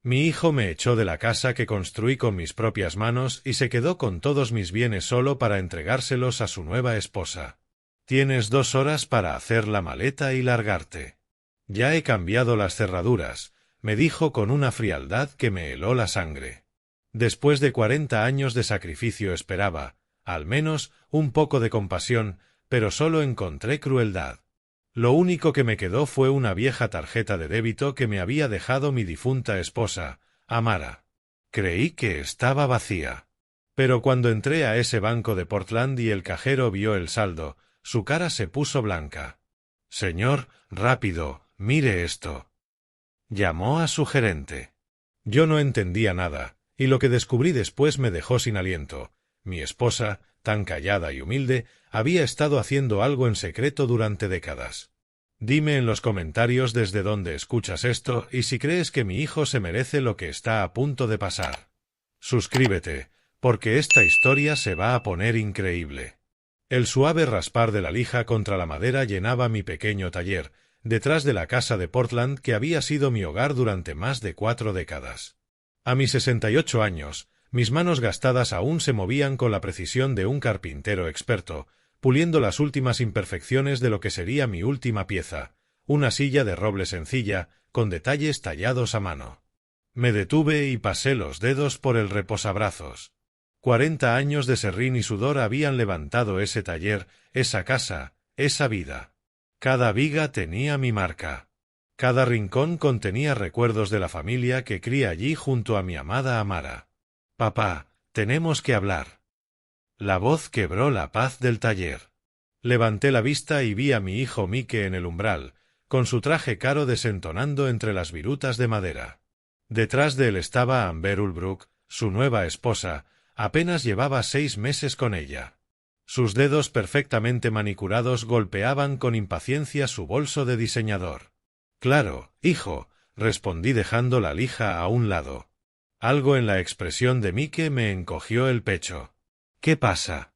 Mi hijo me echó de la casa que construí con mis propias manos y se quedó con todos mis bienes solo para entregárselos a su nueva esposa. Tienes 2 horas para hacer la maleta y largarte. Ya he cambiado las cerraduras, me dijo con una frialdad que me heló la sangre. Después de 40 años de sacrificio esperaba, al menos, un poco de compasión, pero solo encontré crueldad. Lo único que me quedó fue una vieja tarjeta de débito que me había dejado mi difunta esposa, Amara. Creí que estaba vacía. Pero cuando entré a ese banco de Portland y el cajero vio el saldo, su cara se puso blanca. «Señor, rápido, mire esto». Llamó a su gerente. Yo no entendía nada, y lo que descubrí después me dejó sin aliento. Mi esposa, tan callada y humilde, había estado haciendo algo en secreto durante décadas. Dime en los comentarios desde dónde escuchas esto y si crees que mi hijo se merece lo que está a punto de pasar. Suscríbete, porque esta historia se va a poner increíble. El suave raspar de la lija contra la madera llenaba mi pequeño taller, detrás de la casa de Portland que había sido mi hogar durante más de 4 décadas. A mis 68 años, mis manos gastadas aún se movían con la precisión de un carpintero experto, puliendo las últimas imperfecciones de lo que sería mi última pieza, una silla de roble sencilla, con detalles tallados a mano. Me detuve y pasé los dedos por el reposabrazos. 40 años de serrín y sudor habían levantado ese taller, esa casa, esa vida. Cada viga tenía mi marca. Cada rincón contenía recuerdos de la familia que crié allí junto a mi amada Amara. «Papá, tenemos que hablar». La voz quebró la paz del taller. Levanté la vista y vi a mi hijo Mike en el umbral, con su traje caro desentonando entre las virutas de madera. Detrás de él estaba Amber Ulbrook, su nueva esposa. Apenas llevaba 6 meses con ella. Sus dedos perfectamente manicurados golpeaban con impaciencia su bolso de diseñador. «Claro, hijo», respondí dejando la lija a un lado. Algo en la expresión de Mike me encogió el pecho. «¿Qué pasa?»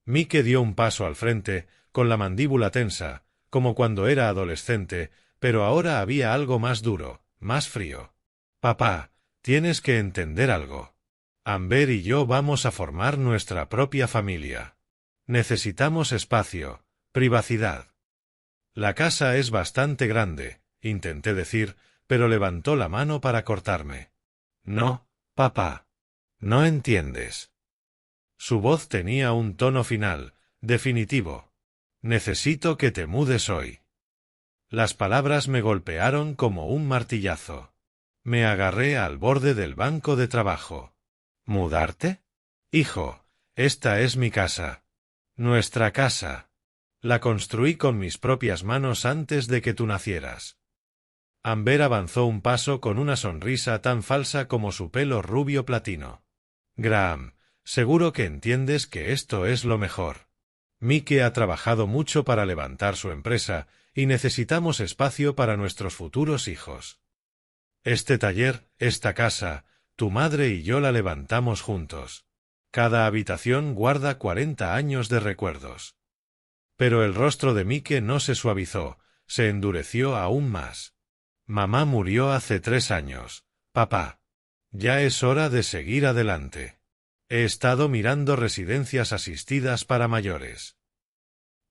Mike dio un paso al frente, con la mandíbula tensa, como cuando era adolescente, pero ahora había algo más duro, más frío. «Papá, tienes que entender algo. Amber y yo vamos a formar nuestra propia familia. Necesitamos espacio, privacidad». «La casa es bastante grande», intenté decir, pero levantó la mano para cortarme. «No, papá. No entiendes». Su voz tenía un tono final, definitivo. «Necesito que te mudes hoy». Las palabras me golpearon como un martillazo. Me agarré al borde del banco de trabajo. «¿Mudarte? Hijo, esta es mi casa. Nuestra casa. La construí con mis propias manos antes de que tú nacieras». Amber avanzó un paso con una sonrisa tan falsa como su pelo rubio platino. «Graham, seguro que entiendes que esto es lo mejor. Mike ha trabajado mucho para levantar su empresa y necesitamos espacio para nuestros futuros hijos. Este taller, esta casa, tu madre y yo la levantamos juntos. Cada habitación guarda 40 años de recuerdos». Pero el rostro de Mike no se suavizó, se endureció aún más. «Mamá murió hace 3 años, papá. Ya es hora de seguir adelante. He estado mirando residencias asistidas para mayores».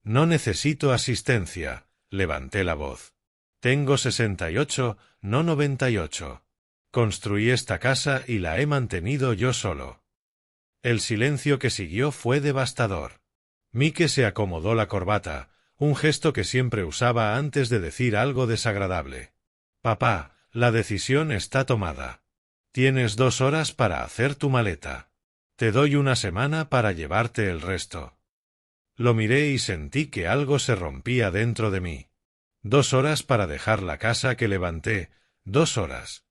«No necesito asistencia», levanté la voz. «Tengo 68, no 98. Construí esta casa y la he mantenido yo solo». El silencio que siguió fue devastador. Mike se acomodó la corbata, un gesto que siempre usaba antes de decir algo desagradable. «Papá, la decisión está tomada. Tienes 2 horas para hacer tu maleta. Te doy 1 semana para llevarte el resto». Lo miré y sentí que algo se rompía dentro de mí. 2 horas para dejar la casa que levanté, 2 horas.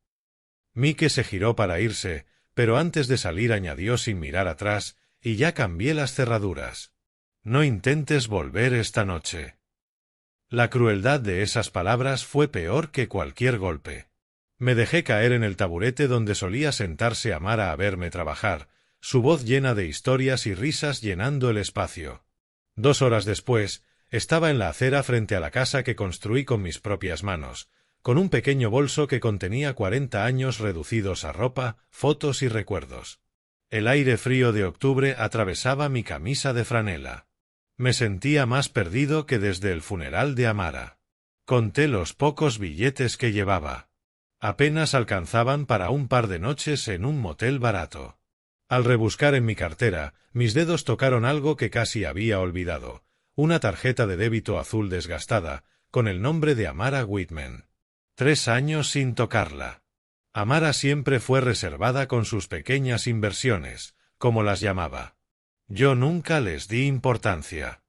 Mike se giró para irse, pero antes de salir añadió sin mirar atrás, «Y ya cambié las cerraduras. No intentes volver esta noche». La crueldad de esas palabras fue peor que cualquier golpe. Me dejé caer en el taburete donde solía sentarse Amara a verme trabajar, su voz llena de historias y risas llenando el espacio. 2 horas después, estaba en la acera frente a la casa que construí con mis propias manos, con un pequeño bolso que contenía 40 años reducidos a ropa, fotos y recuerdos. El aire frío de octubre atravesaba mi camisa de franela. Me sentía más perdido que desde el funeral de Amara. Conté los pocos billetes que llevaba. Apenas alcanzaban para un par de noches en un motel barato. Al rebuscar en mi cartera, mis dedos tocaron algo que casi había olvidado, una tarjeta de débito azul desgastada, con el nombre de Amara Whitman. 3 años sin tocarla. Amara siempre fue reservada con sus pequeñas inversiones, como las llamaba. Yo nunca les di importancia.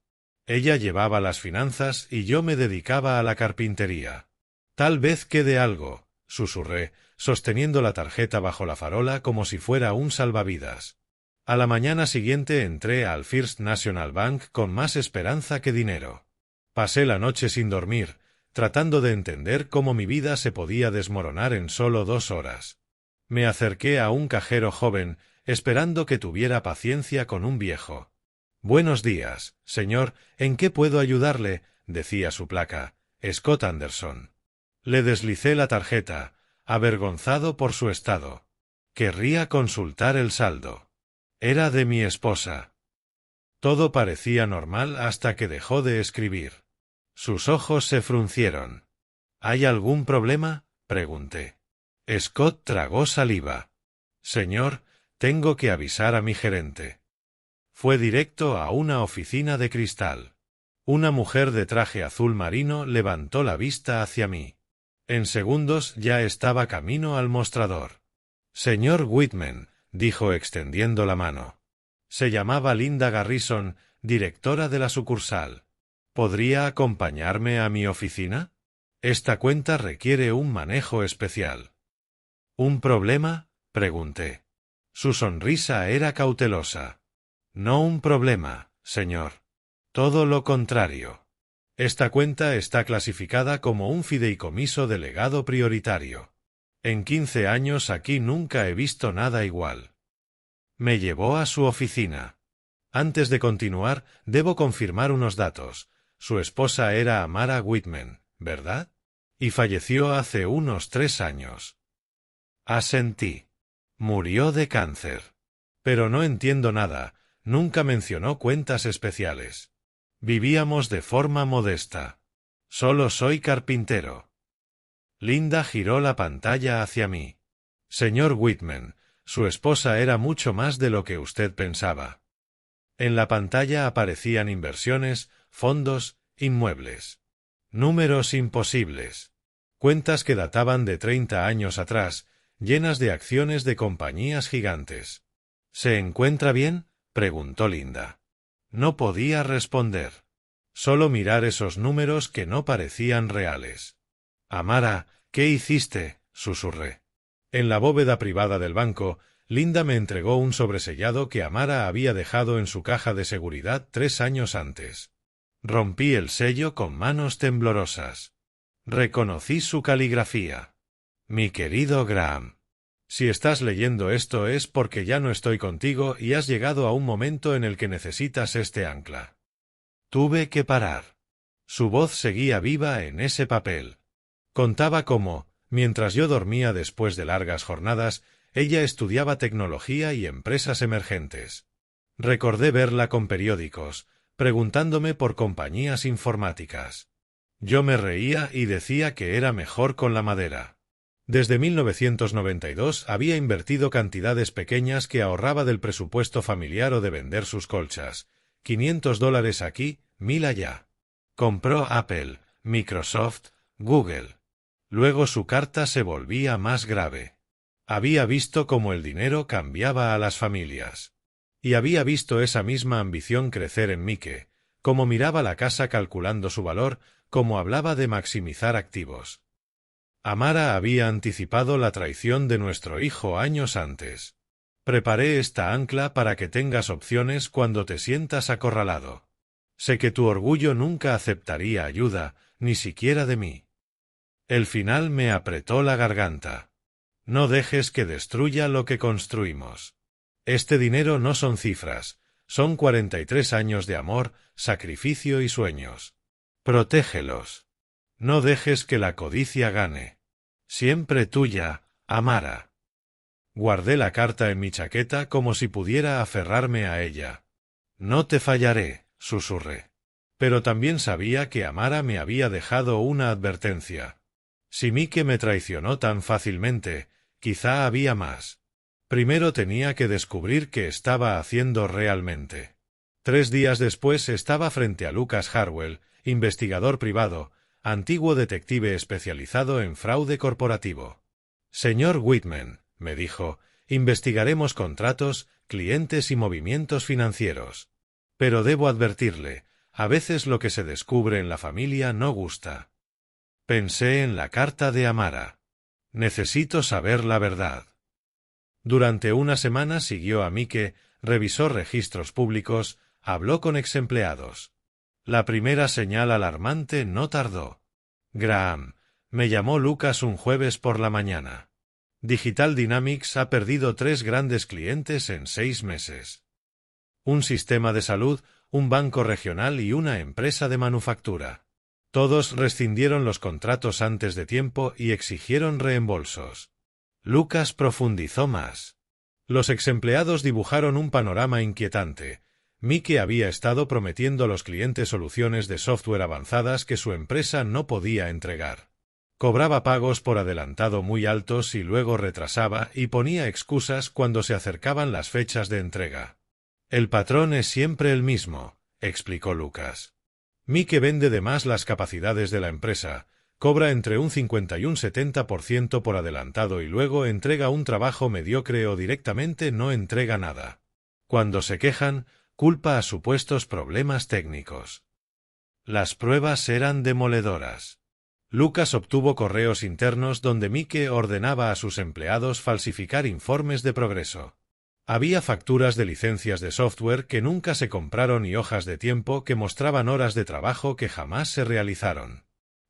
Ella llevaba las finanzas y yo me dedicaba a la carpintería. Tal vez quede algo, susurré, sosteniendo la tarjeta bajo la farola como si fuera un salvavidas. A la mañana siguiente entré al First National Bank con más esperanza que dinero. Pasé la noche sin dormir, tratando de entender cómo mi vida se podía desmoronar en solo 2 horas. Me acerqué a un cajero joven, esperando que tuviera paciencia con un viejo. «Buenos días, señor, ¿en qué puedo ayudarle?», decía su placa, Scott Anderson. Le deslicé la tarjeta, avergonzado por su estado. Querría consultar el saldo. Era de mi esposa. Todo parecía normal hasta que dejó de escribir. Sus ojos se fruncieron. «¿Hay algún problema?», pregunté. Scott tragó saliva. «Señor, tengo que avisar a mi gerente». Fue directo a una oficina de cristal. Una mujer de traje azul marino levantó la vista hacia mí. En segundos ya estaba camino al mostrador. «Señor Whitman», dijo extendiendo la mano. Se llamaba Linda Garrison, directora de la sucursal. «¿Podría acompañarme a mi oficina? Esta cuenta requiere un manejo especial». «¿Un problema?», pregunté. Su sonrisa era cautelosa. «No un problema, señor. Todo lo contrario. Esta cuenta está clasificada como un fideicomiso de legado prioritario. En 15 años aquí nunca he visto nada igual». Me llevó a su oficina. Antes de continuar, debo confirmar unos datos. Su esposa era Amara Whitman, ¿verdad? Y falleció hace unos 3 años. Asentí. Murió de cáncer. Pero no entiendo nada. Nunca mencionó cuentas especiales. Vivíamos de forma modesta. Solo soy carpintero. Linda giró la pantalla hacia mí. «Señor Whitman, su esposa era mucho más de lo que usted pensaba». En la pantalla aparecían inversiones, fondos, inmuebles. Números imposibles. Cuentas que databan de 30 años atrás, llenas de acciones de compañías gigantes. «¿Se encuentra bien?», preguntó Linda. No podía responder. Solo mirar esos números que no parecían reales. «Amara, ¿qué hiciste?», susurré. En la bóveda privada del banco, Linda me entregó un sobresellado que Amara había dejado en su caja de seguridad 3 años antes. Rompí el sello con manos temblorosas. Reconocí su caligrafía. «Mi querido Graham, si estás leyendo esto es porque ya no estoy contigo y has llegado a un momento en el que necesitas este ancla». Tuve que parar. Su voz seguía viva en ese papel. Contaba cómo, mientras yo dormía después de largas jornadas, ella estudiaba tecnología y empresas emergentes. Recordé verla con periódicos, preguntándome por compañías informáticas. Yo me reía y decía que era mejor con la madera. Desde 1992 había invertido cantidades pequeñas que ahorraba del presupuesto familiar o de vender sus colchas. $500 aquí, 1000 allá. Compró Apple, Microsoft, Google. Luego su carta se volvía más grave. Había visto cómo el dinero cambiaba a las familias. Y había visto esa misma ambición crecer en Mike, cómo miraba la casa calculando su valor, cómo hablaba de maximizar activos. Amara había anticipado la traición de nuestro hijo años antes. Preparé esta ancla para que tengas opciones cuando te sientas acorralado. Sé que tu orgullo nunca aceptaría ayuda, ni siquiera de mí. El final me apretó la garganta. No dejes que destruya lo que construimos. Este dinero no son cifras, son 43 años de amor, sacrificio y sueños. Protégelos. No dejes que la codicia gane. Siempre tuya, Amara. Guardé la carta en mi chaqueta como si pudiera aferrarme a ella. No te fallaré, susurré. Pero también sabía que Amara me había dejado una advertencia. Si Mike me traicionó tan fácilmente, quizá había más. Primero tenía que descubrir qué estaba haciendo realmente. 3 días después estaba frente a Lucas Harwell, investigador privado, antiguo detective especializado en fraude corporativo. Señor Whitman, me dijo, investigaremos contratos, clientes y movimientos financieros. Pero debo advertirle, a veces lo que se descubre en la familia no gusta. Pensé en la carta de Amara. Necesito saber la verdad. Durante una semana siguió a Mike, revisó registros públicos, habló con exempleados. La primera señal alarmante no tardó. Graham, me llamó Lucas un jueves por la mañana. Digital Dynamics ha perdido 3 grandes clientes en 6 meses. Un sistema de salud, un banco regional y una empresa de manufactura. Todos rescindieron los contratos antes de tiempo y exigieron reembolsos. Lucas profundizó más. Los exempleados dibujaron un panorama inquietante. Mike había estado prometiendo a los clientes soluciones de software avanzadas que su empresa no podía entregar. Cobraba pagos por adelantado muy altos y luego retrasaba y ponía excusas cuando se acercaban las fechas de entrega. El patrón es siempre el mismo, explicó Lucas. Mike vende de más las capacidades de la empresa, cobra entre un 50 y un 70% por adelantado y luego entrega un trabajo mediocre o directamente no entrega nada. Cuando se quejan, culpa a supuestos problemas técnicos. Las pruebas eran demoledoras. Lucas obtuvo correos internos donde Mike ordenaba a sus empleados falsificar informes de progreso. Había facturas de licencias de software que nunca se compraron y hojas de tiempo que mostraban horas de trabajo que jamás se realizaron.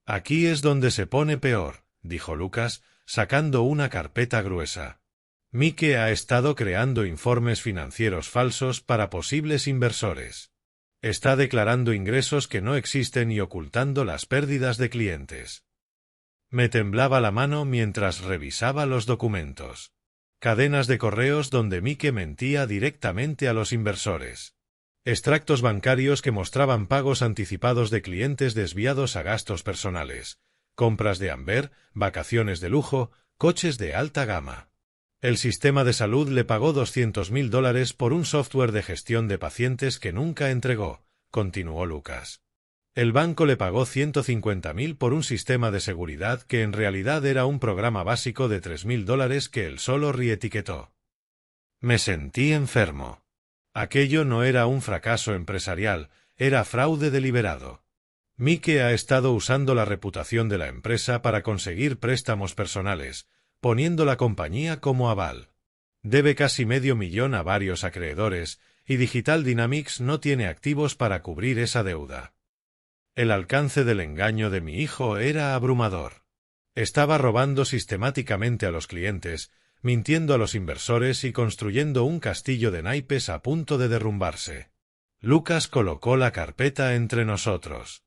Aquí es donde se pone peor, dijo Lucas, sacando una carpeta gruesa. Mike ha estado creando informes financieros falsos para posibles inversores. Está declarando ingresos que no existen y ocultando las pérdidas de clientes. Me temblaba la mano mientras revisaba los documentos. Cadenas de correos donde Mike mentía directamente a los inversores. Extractos bancarios que mostraban pagos anticipados de clientes desviados a gastos personales. Compras de Amber, vacaciones de lujo, coches de alta gama. El sistema de salud le pagó $200.000 por un software de gestión de pacientes que nunca entregó, continuó Lucas. El banco le pagó $150.000 por un sistema de seguridad que en realidad era un programa básico de $3.000 que él solo reetiquetó. Me sentí enfermo. Aquello no era un fracaso empresarial, era fraude deliberado. Mike ha estado usando la reputación de la empresa para conseguir préstamos personales, poniendo la compañía como aval. Debe casi $500,000 a varios acreedores, y Digital Dynamics no tiene activos para cubrir esa deuda. El alcance del engaño de mi hijo era abrumador. Estaba robando sistemáticamente a los clientes, mintiendo a los inversores y construyendo un castillo de naipes a punto de derrumbarse. Lucas colocó la carpeta entre nosotros.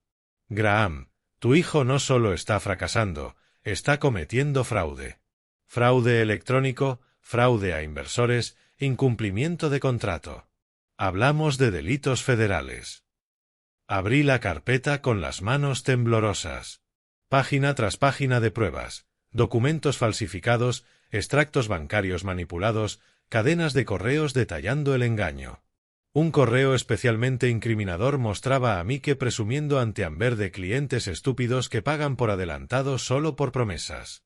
Graham, tu hijo no solo está fracasando, está cometiendo fraude. Fraude electrónico, fraude a inversores, incumplimiento de contrato. Hablamos de delitos federales. Abrí la carpeta con las manos temblorosas. Página tras página de pruebas, documentos falsificados, extractos bancarios manipulados, cadenas de correos detallando el engaño. Un correo especialmente incriminador mostraba a Mike presumiendo ante Amber de clientes estúpidos que pagan por adelantado solo por promesas.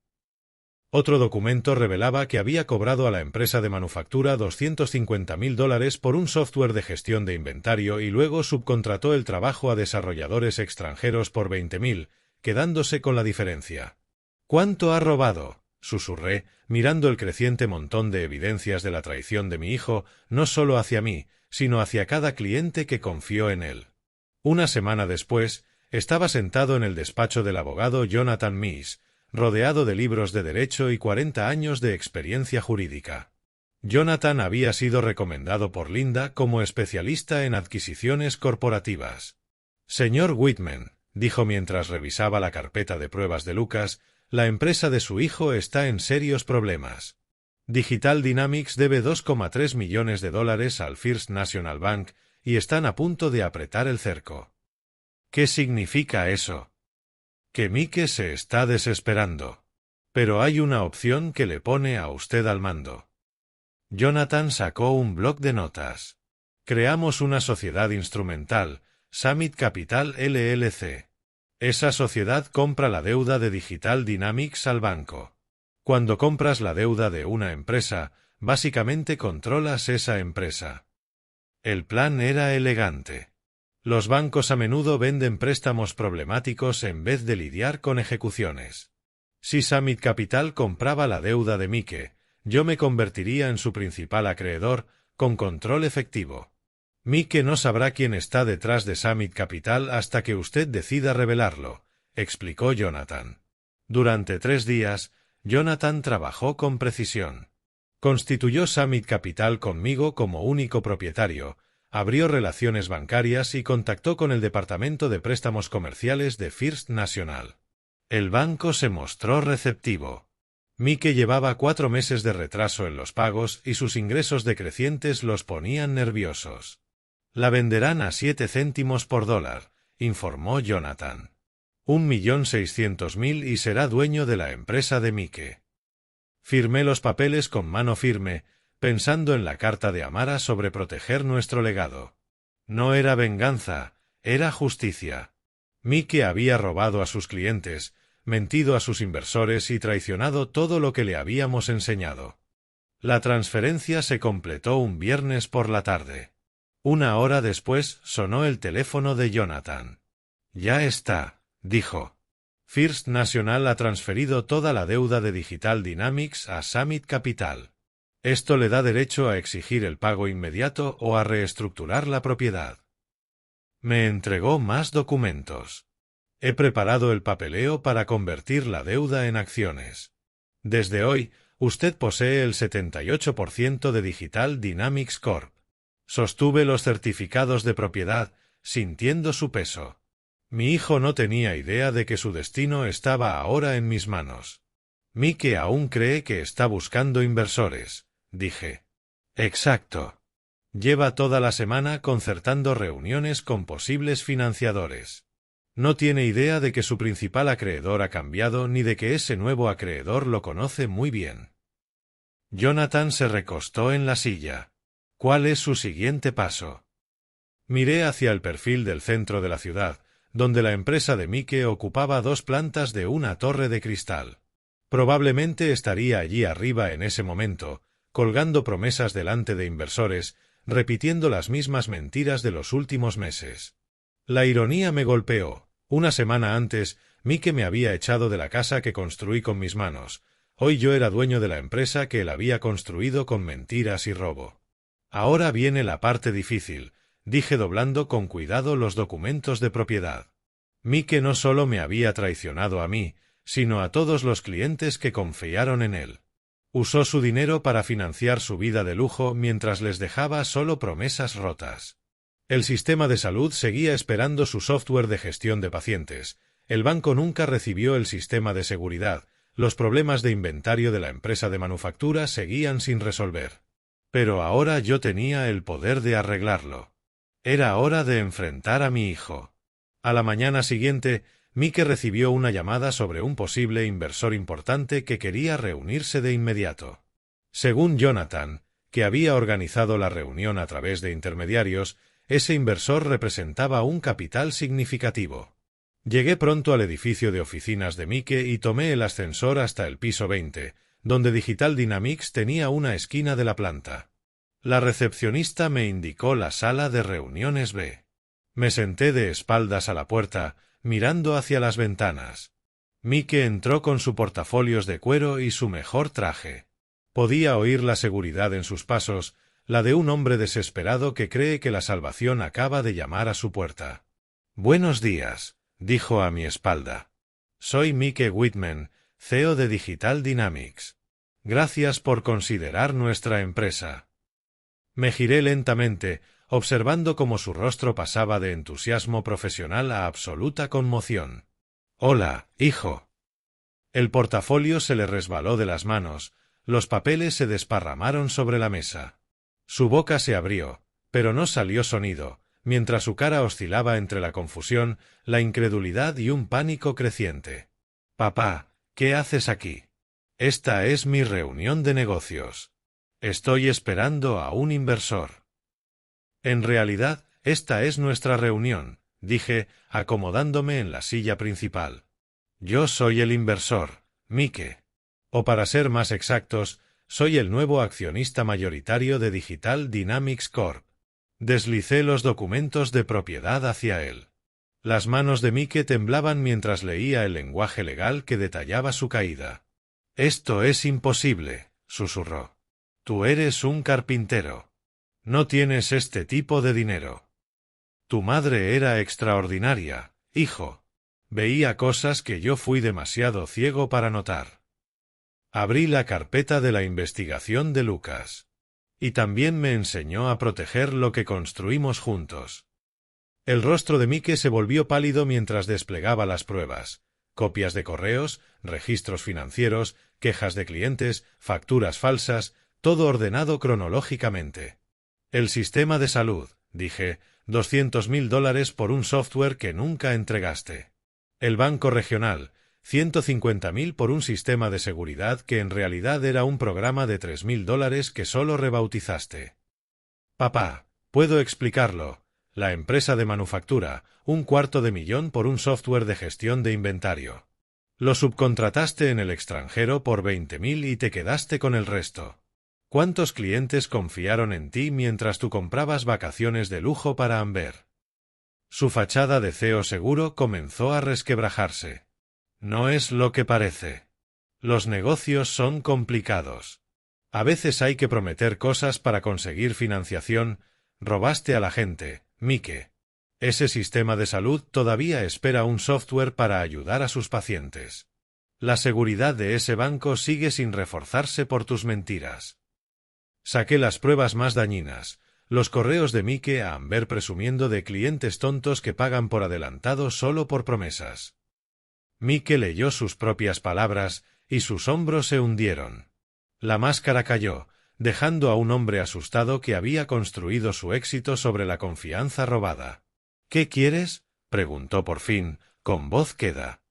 Otro documento revelaba que había cobrado a la empresa de manufactura $250.000 por un software de gestión de inventario y luego subcontrató el trabajo a desarrolladores extranjeros por $20.000, quedándose con la diferencia. ¿Cuánto ha robado?, susurré, mirando el creciente montón de evidencias de la traición de mi hijo, no solo hacia mí, sino hacia cada cliente que confió en él. Una semana después, estaba sentado en el despacho del abogado Jonathan Meese, rodeado de libros de derecho y 40 años de experiencia jurídica. Jonathan había sido recomendado por Linda como especialista en adquisiciones corporativas. Señor Whitman, dijo mientras revisaba la carpeta de pruebas de Lucas, la empresa de su hijo está en serios problemas. Digital Dynamics debe $2,3 millones al First National Bank y están a punto de apretar el cerco. ¿Qué significa eso? Que Mike se está desesperando. Pero hay una opción que le pone a usted al mando. Jonathan sacó un bloc de notas. Creamos una sociedad instrumental, Summit Capital LLC. Esa sociedad compra la deuda de Digital Dynamics al banco. Cuando compras la deuda de una empresa, básicamente controlas esa empresa. El plan era elegante. Los bancos a menudo venden préstamos problemáticos en vez de lidiar con ejecuciones. Si Summit Capital compraba la deuda de Mike, yo me convertiría en su principal acreedor, con control efectivo. Mike no sabrá quién está detrás de Summit Capital hasta que usted decida revelarlo, explicó Jonathan. Durante 3 días, Jonathan trabajó con precisión. Constituyó Summit Capital conmigo como único propietario, abrió relaciones bancarias y contactó con el departamento de préstamos comerciales de First National. El banco se mostró receptivo. Mike llevaba 4 meses de retraso en los pagos y sus ingresos decrecientes los ponían nerviosos. La venderán a 7 céntimos por dólar, informó Jonathan. 1.600.000 y será dueño de la empresa de Mike. Firmé los papeles con mano firme, pensando en la carta de Amara sobre proteger nuestro legado. No era venganza, era justicia. Mike había robado a sus clientes, mentido a sus inversores y traicionado todo lo que le habíamos enseñado. La transferencia se completó un viernes por la tarde. 1 hora después sonó el teléfono de Jonathan. Ya está, dijo. First National ha transferido toda la deuda de Digital Dynamics a Summit Capital. Esto le da derecho a exigir el pago inmediato o a reestructurar la propiedad. Me entregó más documentos. He preparado el papeleo para convertir la deuda en acciones. Desde hoy, usted posee el 78% de Digital Dynamics Corp. Sostuve los certificados de propiedad, sintiendo su peso. Mi hijo no tenía idea de que su destino estaba ahora en mis manos. Mike aún cree que está buscando inversores, dije. Exacto. Lleva toda la semana concertando reuniones con posibles financiadores. No tiene idea de que su principal acreedor ha cambiado ni de que ese nuevo acreedor lo conoce muy bien. Jonathan se recostó en la silla. ¿Cuál es su siguiente paso? Miré hacia el perfil del centro de la ciudad, donde la empresa de Mike ocupaba 2 plantas de una torre de cristal. Probablemente estaría allí arriba en ese momento, colgando promesas delante de inversores, repitiendo las mismas mentiras de los últimos meses. La ironía me golpeó. 1 semana antes, Mike me había echado de la casa que construí con mis manos. Hoy yo era dueño de la empresa que él había construido con mentiras y robo. Ahora viene la parte difícil, dije doblando con cuidado los documentos de propiedad. Mike no solo me había traicionado a mí, sino a todos los clientes que confiaron en él. Usó su dinero para financiar su vida de lujo mientras les dejaba solo promesas rotas. El sistema de salud seguía esperando su software de gestión de pacientes. El banco nunca recibió el sistema de seguridad. Los problemas de inventario de la empresa de manufactura seguían sin resolver. Pero ahora yo tenía el poder de arreglarlo. Era hora de enfrentar a mi hijo. A la mañana siguiente, Mike recibió una llamada sobre un posible inversor importante que quería reunirse de inmediato. Según Jonathan, que había organizado la reunión a través de intermediarios, ese inversor representaba un capital significativo. Llegué pronto al edificio de oficinas de Mike y tomé el ascensor hasta el piso 20, donde Digital Dynamics tenía una esquina de la planta. La recepcionista me indicó la sala de reuniones B. Me senté de espaldas a la puerta, mirando hacia las ventanas. Mike entró con su portafolios de cuero y su mejor traje. Podía oír la seguridad en sus pasos, la de un hombre desesperado que cree que la salvación acaba de llamar a su puerta. «Buenos días», dijo a mi espalda. «Soy Mike Whitman, CEO de Digital Dynamics. Gracias por considerar nuestra empresa». Me giré lentamente, observando cómo su rostro pasaba de entusiasmo profesional a absoluta conmoción. «Hola, hijo». El portafolio se le resbaló de las manos, los papeles se desparramaron sobre la mesa. Su boca se abrió, pero no salió sonido, mientras su cara oscilaba entre la confusión, la incredulidad y un pánico creciente. «Papá, ¿qué haces aquí? Esta es mi reunión de negocios. Estoy esperando a un inversor». «En realidad, esta es nuestra reunión», dije, acomodándome en la silla principal. «Yo soy el inversor, Mike. O para ser más exactos, soy el nuevo accionista mayoritario de Digital Dynamics Corp». Deslicé los documentos de propiedad hacia él. Las manos de Mike temblaban mientras leía el lenguaje legal que detallaba su caída. «Esto es imposible», susurró. «Tú eres un carpintero. No tienes este tipo de dinero. Tu madre era extraordinaria, hijo. Veía cosas que yo fui demasiado ciego para notar». Abrí la carpeta de la investigación de Lucas. Y también me enseñó a proteger lo que construimos juntos. El rostro de Mike se volvió pálido mientras desplegaba las pruebas. Copias de correos, registros financieros, quejas de clientes, facturas falsas, todo ordenado cronológicamente. «El sistema de salud», dije, $200.000 por un software que nunca entregaste. «El banco regional, $150.000 por un sistema de seguridad que en realidad era un programa de $3.000 que solo rebautizaste». «Papá, puedo explicarlo. La empresa de manufactura, $250.000 por un software de gestión de inventario. Lo subcontrataste en el extranjero por $20.000 y te quedaste con el resto. ¿Cuántos clientes confiaron en ti mientras tú comprabas vacaciones de lujo para Amber?» Su fachada de CEO seguro comenzó a resquebrajarse. «No es lo que parece. Los negocios son complicados. A veces hay que prometer cosas para conseguir financiación. Robaste a la gente, Mike. Ese sistema de salud todavía espera un software para ayudar a sus pacientes. La seguridad de ese banco sigue sin reforzarse por tus mentiras». Saqué las pruebas más dañinas, los correos de Mike a Amber presumiendo de clientes tontos que pagan por adelantado solo por promesas. Mike leyó sus propias palabras y sus hombros se hundieron. La máscara cayó, dejando a un hombre asustado que había construido su éxito sobre la confianza robada. «¿Qué quieres?», preguntó por fin, con voz queda.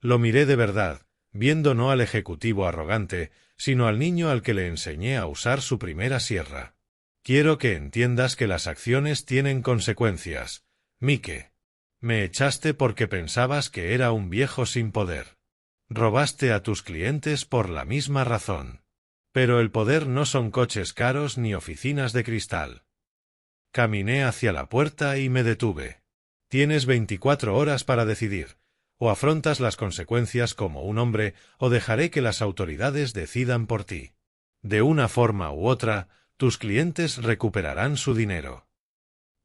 Lo miré de verdad, viendo no al ejecutivo arrogante, sino al niño al que le enseñé a usar su primera sierra. «Quiero que entiendas que las acciones tienen consecuencias, Mike. Me echaste porque pensabas que era un viejo sin poder. Robaste a tus clientes por la misma razón. Pero el poder no son coches caros ni oficinas de cristal». Caminé hacia la puerta y me detuve. «Tienes 24 horas para decidir. O afrontas las consecuencias como un hombre, o dejaré que las autoridades decidan por ti. De una forma u otra, tus clientes recuperarán su dinero».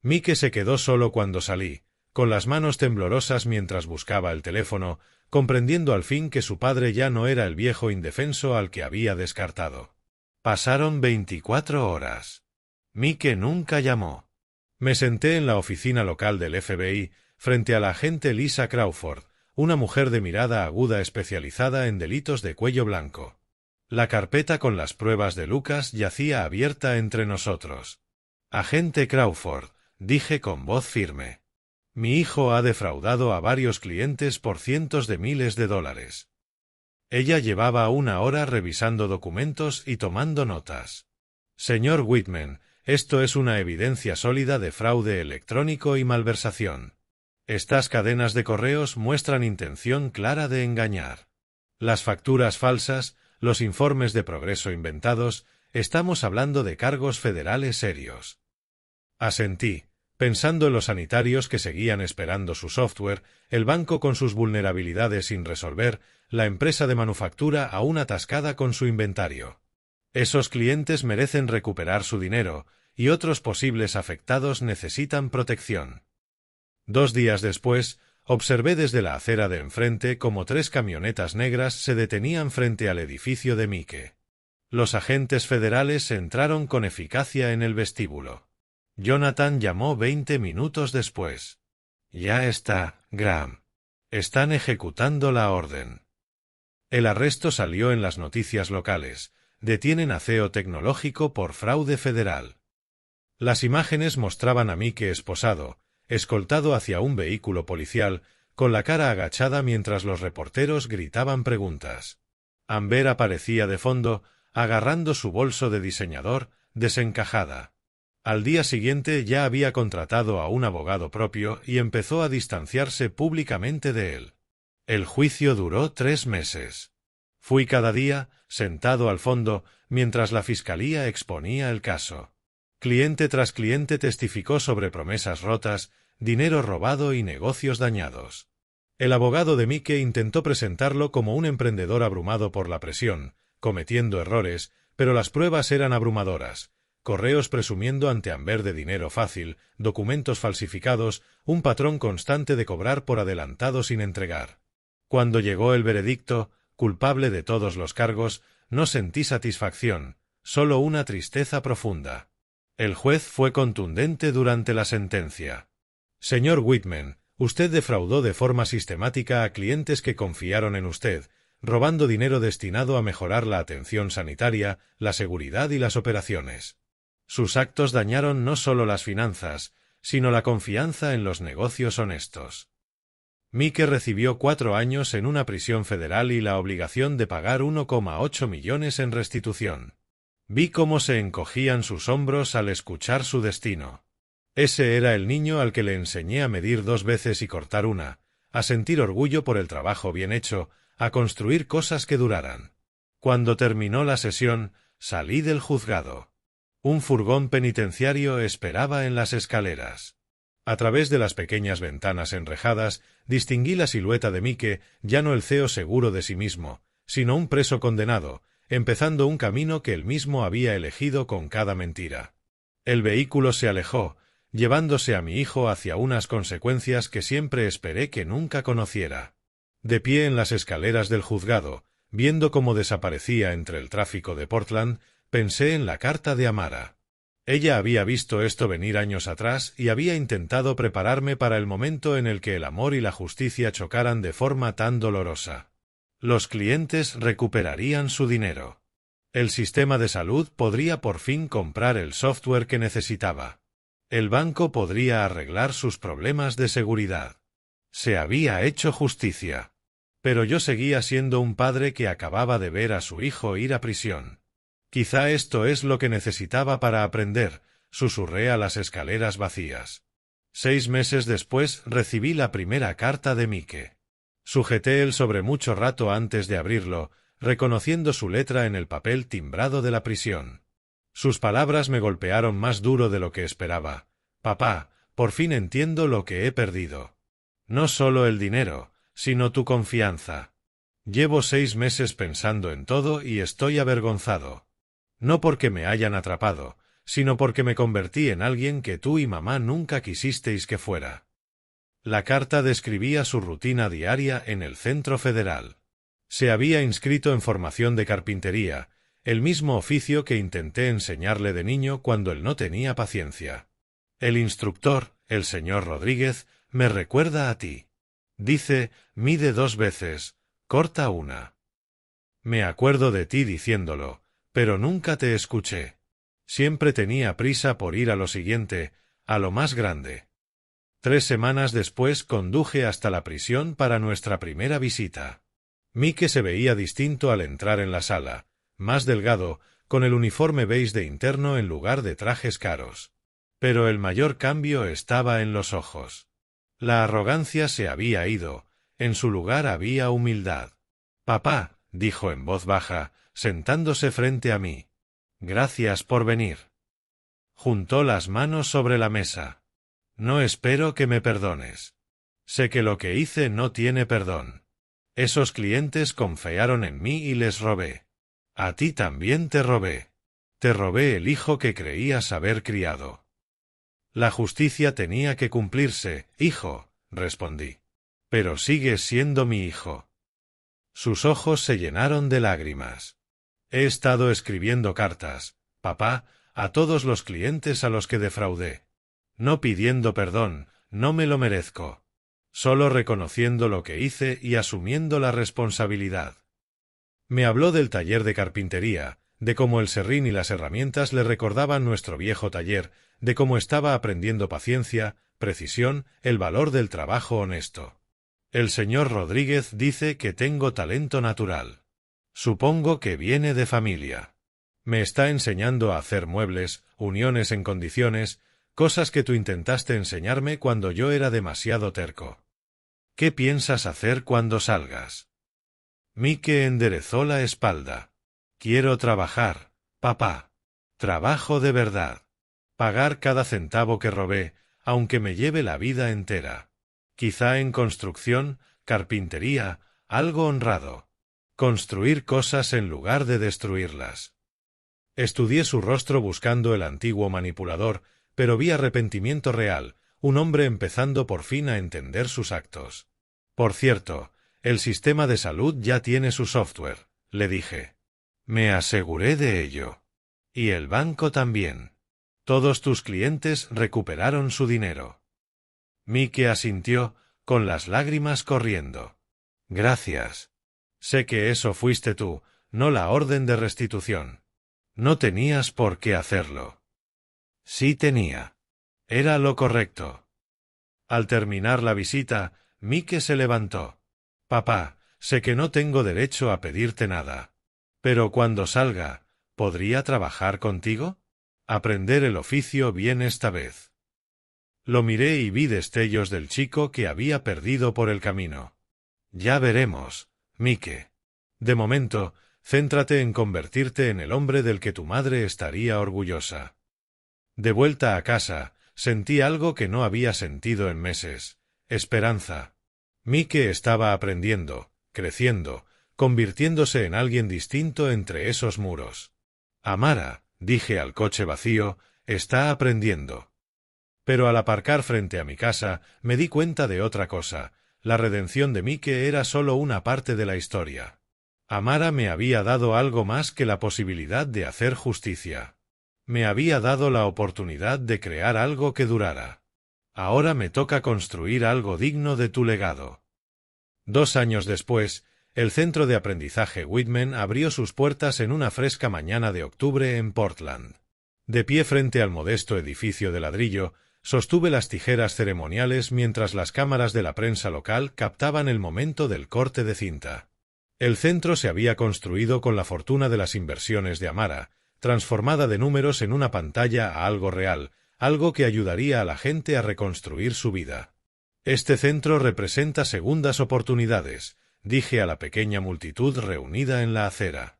Mike se quedó solo cuando salí, con las manos temblorosas mientras buscaba el teléfono, comprendiendo al fin que su padre ya no era el viejo indefenso al que había descartado. Pasaron 24 horas. Mike nunca llamó. Me senté en la oficina local del FBI, frente a la agente Lisa Crawford, una mujer de mirada aguda especializada en delitos de cuello blanco. La carpeta con las pruebas de Lucas yacía abierta entre nosotros. «Agente Crawford», dije con voz firme. «Mi hijo ha defraudado a varios clientes por cientos de miles de dólares». Ella llevaba una hora revisando documentos y tomando notas. «Señor Whitman, esto es una evidencia sólida de fraude electrónico y malversación. Estas cadenas de correos muestran intención clara de engañar. Las facturas falsas, los informes de progreso inventados, estamos hablando de cargos federales serios». Asentí, pensando en los sanitarios que seguían esperando su software, el banco con sus vulnerabilidades sin resolver, la empresa de manufactura aún atascada con su inventario. Esos clientes merecen recuperar su dinero, y otros posibles afectados necesitan protección. 2 días después, observé desde la acera de enfrente cómo 3 camionetas negras se detenían frente al edificio de Mike. Los agentes federales entraron con eficacia en el vestíbulo. Jonathan llamó 20 minutos después. Ya está, Graham. Están ejecutando la orden. El arresto salió en las noticias locales. Detienen a CEO tecnológico por fraude federal. Las imágenes mostraban a Mike esposado, escoltado hacia un vehículo policial, con la cara agachada mientras los reporteros gritaban preguntas. Amber aparecía de fondo, agarrando su bolso de diseñador, desencajada. Al día siguiente ya había contratado a un abogado propio y empezó a distanciarse públicamente de él. El juicio duró 3 meses. Fui cada día, sentado al fondo, mientras la fiscalía exponía el caso. Cliente tras cliente testificó sobre promesas rotas, dinero robado y negocios dañados. El abogado de Mike intentó presentarlo como un emprendedor abrumado por la presión, cometiendo errores, pero las pruebas eran abrumadoras. Correos presumiendo ante Amber de dinero fácil, documentos falsificados, un patrón constante de cobrar por adelantado sin entregar. Cuando llegó el veredicto, culpable de todos los cargos, no sentí satisfacción, solo una tristeza profunda. El juez fue contundente durante la sentencia. Señor Whitman, usted defraudó de forma sistemática a clientes que confiaron en usted, robando dinero destinado a mejorar la atención sanitaria, la seguridad y las operaciones. Sus actos dañaron no solo las finanzas, sino la confianza en los negocios honestos. Mike recibió 4 años en una prisión federal y la obligación de pagar 1,8 millones en restitución. Vi cómo se encogían sus hombros al escuchar su destino. Ese era el niño al que le enseñé a medir 2 veces y cortar una, a sentir orgullo por el trabajo bien hecho, a construir cosas que duraran. Cuando terminó la sesión, salí del juzgado. Un furgón penitenciario esperaba en las escaleras. A través de las pequeñas ventanas enrejadas, distinguí la silueta de Mike, ya no el CEO seguro de sí mismo, sino un preso condenado, empezando un camino que él mismo había elegido con cada mentira. El vehículo se alejó, llevándose a mi hijo hacia unas consecuencias que siempre esperé que nunca conociera. De pie en las escaleras del juzgado, viendo cómo desaparecía entre el tráfico de Portland, pensé en la carta de Amara. Ella había visto esto venir años atrás y había intentado prepararme para el momento en el que el amor y la justicia chocaran de forma tan dolorosa. Los clientes recuperarían su dinero. El sistema de salud podría por fin comprar el software que necesitaba. El banco podría arreglar sus problemas de seguridad. Se había hecho justicia. Pero yo seguía siendo un padre que acababa de ver a su hijo ir a prisión. Quizá esto es lo que necesitaba para aprender, susurré a las escaleras vacías. 6 meses después recibí la primera carta de Mike. Sujeté el sobre mucho rato antes de abrirlo, reconociendo su letra en el papel timbrado de la prisión. Sus palabras me golpearon más duro de lo que esperaba. Papá, por fin entiendo lo que he perdido. No solo el dinero, sino tu confianza. Llevo 6 meses pensando en todo y estoy avergonzado. No porque me hayan atrapado, sino porque me convertí en alguien que tú y mamá nunca quisisteis que fuera. La carta describía su rutina diaria en el centro federal. Se había inscrito en formación de carpintería, el mismo oficio que intenté enseñarle de niño cuando él no tenía paciencia. El instructor, el señor Rodríguez, me recuerda a ti. Dice, mide 2 veces, corta una. Me acuerdo de ti diciéndolo, pero nunca te escuché. Siempre tenía prisa por ir a lo siguiente, a lo más grande. 3 semanas después conduje hasta la prisión para nuestra primera visita. Mike se veía distinto al entrar en la sala, más delgado, con el uniforme beige de interno en lugar de trajes caros. Pero el mayor cambio estaba en los ojos. La arrogancia se había ido, en su lugar había humildad. Papá, dijo en voz baja, sentándose frente a mí. Gracias por venir. Juntó las manos sobre la mesa. No espero que me perdones. Sé que lo que hice no tiene perdón. Esos clientes confiaron en mí y les robé. A ti también te robé. Te robé el hijo que creías haber criado. La justicia tenía que cumplirse, hijo, respondí. Pero sigues siendo mi hijo. Sus ojos se llenaron de lágrimas. He estado escribiendo cartas, papá, a todos los clientes a los que defraudé. No pidiendo perdón, no me lo merezco. Solo reconociendo lo que hice y asumiendo la responsabilidad. Me habló del taller de carpintería, de cómo el serrín y las herramientas le recordaban nuestro viejo taller, de cómo estaba aprendiendo paciencia, precisión, el valor del trabajo honesto. El señor Rodríguez dice que tengo talento natural. Supongo que viene de familia. Me está enseñando a hacer muebles, uniones en condiciones, cosas que tú intentaste enseñarme cuando yo era demasiado terco. ¿Qué piensas hacer cuando salgas? Mike enderezó la espalda. Quiero trabajar, papá. Trabajo de verdad. Pagar cada centavo que robé, aunque me lleve la vida entera. Quizá en construcción, carpintería, algo honrado. Construir cosas en lugar de destruirlas. Estudié su rostro buscando el antiguo manipulador, pero vi arrepentimiento real, un hombre empezando por fin a entender sus actos. Por cierto, el sistema de salud ya tiene su software, le dije. Me aseguré de ello. Y el banco también. Todos tus clientes recuperaron su dinero. Mike asintió, con las lágrimas corriendo. Gracias. Sé que eso fuiste tú, no la orden de restitución. No tenías por qué hacerlo. Sí tenía. Era lo correcto. Al terminar la visita, Mike se levantó. Papá, sé que no tengo derecho a pedirte nada. Pero cuando salga, ¿podría trabajar contigo? Aprender el oficio bien esta vez. Lo miré y vi destellos del chico que había perdido por el camino. Ya veremos, Mike. De momento, céntrate en convertirte en el hombre del que tu madre estaría orgullosa. De vuelta a casa, sentí algo que no había sentido en meses: esperanza. Mike estaba aprendiendo, creciendo, convirtiéndose en alguien distinto entre esos muros. Amara, dije al coche vacío, está aprendiendo. Pero al aparcar frente a mi casa, me di cuenta de otra cosa: la redención de Mike era solo una parte de la historia. Amara me había dado algo más que la posibilidad de hacer justicia. Me había dado la oportunidad de crear algo que durara. Ahora me toca construir algo digno de tu legado. 2 años después, el Centro de Aprendizaje Whitman abrió sus puertas en una fresca mañana de octubre en Portland. De pie frente al modesto edificio de ladrillo, sostuve las tijeras ceremoniales mientras las cámaras de la prensa local captaban el momento del corte de cinta. El centro se había construido con la fortuna de las inversiones de Amara, transformada de números en una pantalla a algo real, algo que ayudaría a la gente a reconstruir su vida. Este centro representa segundas oportunidades, dije a la pequeña multitud reunida en la acera.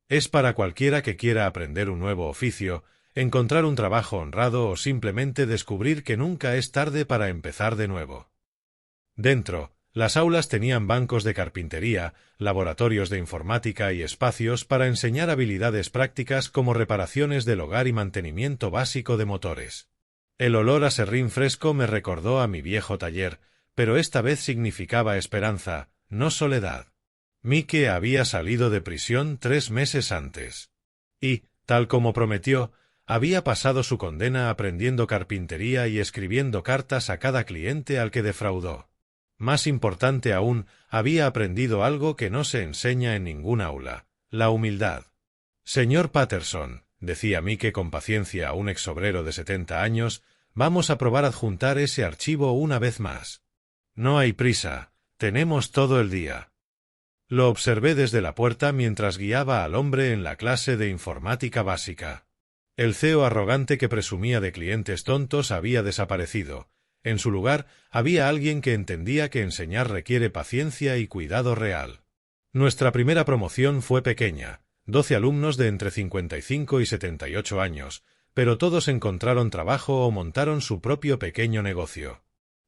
Es para cualquiera que quiera aprender un nuevo oficio, encontrar un trabajo honrado o simplemente descubrir que nunca es tarde para empezar de nuevo. Dentro, las aulas tenían bancos de carpintería, laboratorios de informática y espacios para enseñar habilidades prácticas como reparaciones del hogar y mantenimiento básico de motores. El olor a serrín fresco me recordó a mi viejo taller, pero esta vez significaba esperanza, no soledad. Mike había salido de prisión 3 meses antes. Y, tal como prometió, había pasado su condena aprendiendo carpintería y escribiendo cartas a cada cliente al que defraudó. Más importante aún, había aprendido algo que no se enseña en ningún aula: la humildad. Señor Patterson, decía Mike con paciencia a un exobrero de 70 años, vamos a probar adjuntar ese archivo una vez más. No hay prisa, tenemos todo el día. Lo observé desde la puerta mientras guiaba al hombre en la clase de informática básica. El CEO arrogante que presumía de clientes tontos había desaparecido. En su lugar, había alguien que entendía que enseñar requiere paciencia y cuidado real. Nuestra primera promoción fue pequeña, 12 alumnos de entre 55 y 78 años, pero todos encontraron trabajo o montaron su propio pequeño negocio.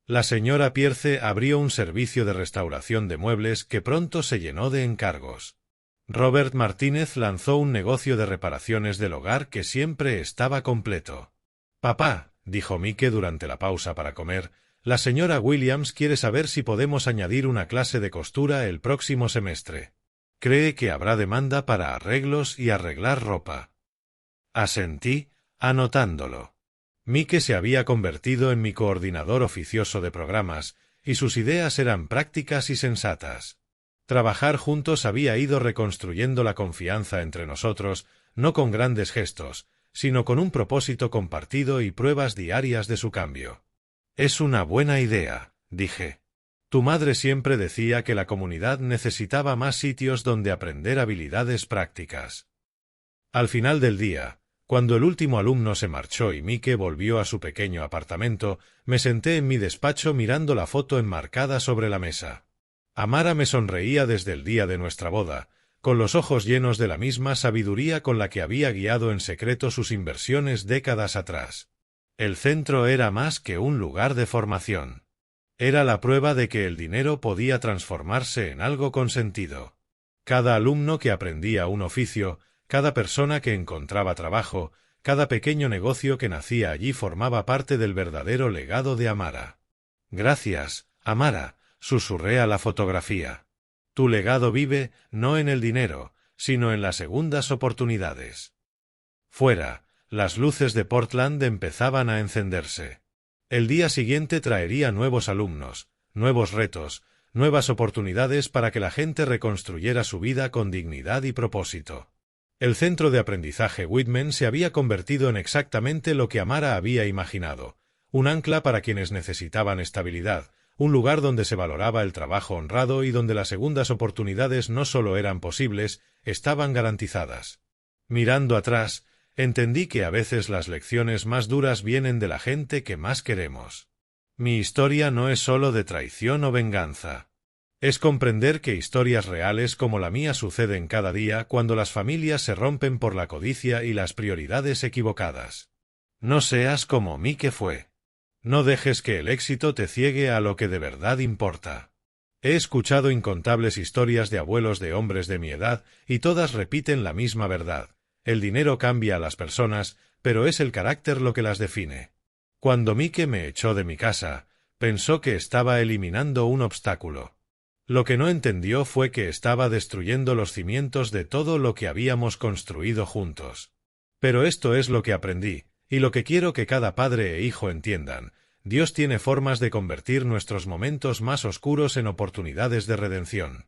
La señora Pierce abrió un servicio de restauración de muebles que pronto se llenó de encargos. Robert Martínez lanzó un negocio de reparaciones del hogar que siempre estaba completo. «Papá», dijo Mike durante la pausa para comer, «la señora Williams quiere saber si podemos añadir una clase de costura el próximo semestre. Cree que habrá demanda para arreglos y arreglar ropa». Asentí, Anotándolo. Mike se había convertido en mi coordinador oficioso de programas, y sus ideas eran prácticas y sensatas. Trabajar juntos había ido reconstruyendo la confianza entre nosotros, no con grandes gestos, sino con un propósito compartido y pruebas diarias de su cambio. Es una buena idea, dije. Tu madre siempre decía que la comunidad necesitaba más sitios donde aprender habilidades prácticas. Al final del día, cuando el último alumno se marchó y Mike volvió a su pequeño apartamento, me senté en mi despacho mirando la foto enmarcada sobre la mesa. Amara me sonreía desde el día de nuestra boda, con los ojos llenos de la misma sabiduría con la que había guiado en secreto sus inversiones décadas atrás. El centro era más que un lugar de formación. Era la prueba de que el dinero podía transformarse en algo con sentido. Cada alumno que aprendía un oficio, cada persona que encontraba trabajo, cada pequeño negocio que nacía allí formaba parte del verdadero legado de Amara. Gracias, Amara, susurré a la fotografía. Tu legado vive, no en el dinero, sino en las segundas oportunidades. Fuera, las luces de Portland empezaban a encenderse. El día siguiente traería nuevos alumnos, nuevos retos, nuevas oportunidades para que la gente reconstruyera su vida con dignidad y propósito. El centro de aprendizaje Whitman se había convertido en exactamente lo que Amara había imaginado, un ancla para quienes necesitaban estabilidad, un lugar donde se valoraba el trabajo honrado y donde las segundas oportunidades no solo eran posibles, estaban garantizadas. Mirando atrás, entendí que a veces las lecciones más duras vienen de la gente que más queremos. Mi historia no es solo de traición o venganza. Es comprender que historias reales como la mía suceden cada día cuando las familias se rompen por la codicia y las prioridades equivocadas. No seas como Mike fue. No dejes que el éxito te ciegue a lo que de verdad importa. He escuchado incontables historias de abuelos de hombres de mi edad y todas repiten la misma verdad. El dinero cambia a las personas, pero es el carácter lo que las define. Cuando Mike me echó de mi casa, pensó que estaba eliminando un obstáculo. Lo que no entendió fue que estaba destruyendo los cimientos de todo lo que habíamos construido juntos. Pero esto es lo que aprendí, y lo que quiero que cada padre e hijo entiendan. Dios tiene formas de convertir nuestros momentos más oscuros en oportunidades de redención.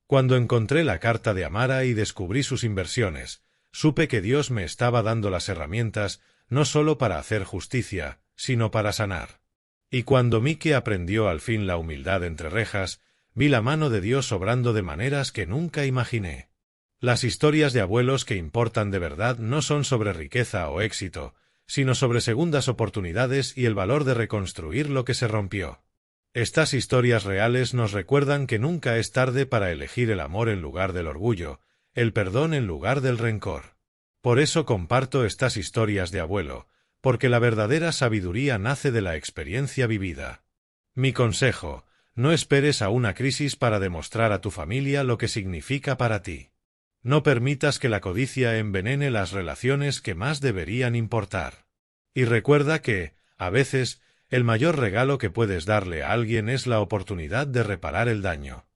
Cuando encontré la carta de Amara y descubrí sus inversiones, supe que Dios me estaba dando las herramientas, no solo para hacer justicia, sino para sanar. Y cuando Mike aprendió al fin la humildad entre rejas, vi la mano de Dios obrando de maneras que nunca imaginé. Las historias de abuelos que importan de verdad no son sobre riqueza o éxito, sino sobre segundas oportunidades y el valor de reconstruir lo que se rompió. Estas historias reales nos recuerdan que nunca es tarde para elegir el amor en lugar del orgullo, el perdón en lugar del rencor. Por eso comparto estas historias de abuelo, porque la verdadera sabiduría nace de la experiencia vivida. Mi consejo: no esperes a una crisis para demostrar a tu familia lo que significa para ti. No permitas que la codicia envenene las relaciones que más deberían importar. Y recuerda que, a veces, el mayor regalo que puedes darle a alguien es la oportunidad de reparar el daño.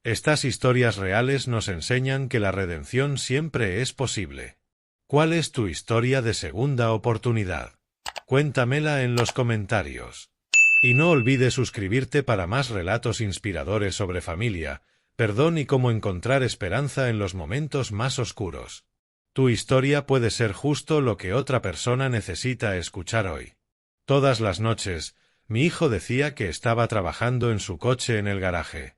Estas historias reales nos enseñan que la redención siempre es posible. ¿Cuál es tu historia de segunda oportunidad? Cuéntamela en los comentarios. Y no olvides suscribirte para más relatos inspiradores sobre familia, perdón y cómo encontrar esperanza en los momentos más oscuros. Tu historia puede ser justo lo que otra persona necesita escuchar hoy. Todas las noches, mi hijo decía que estaba trabajando en su coche en el garaje.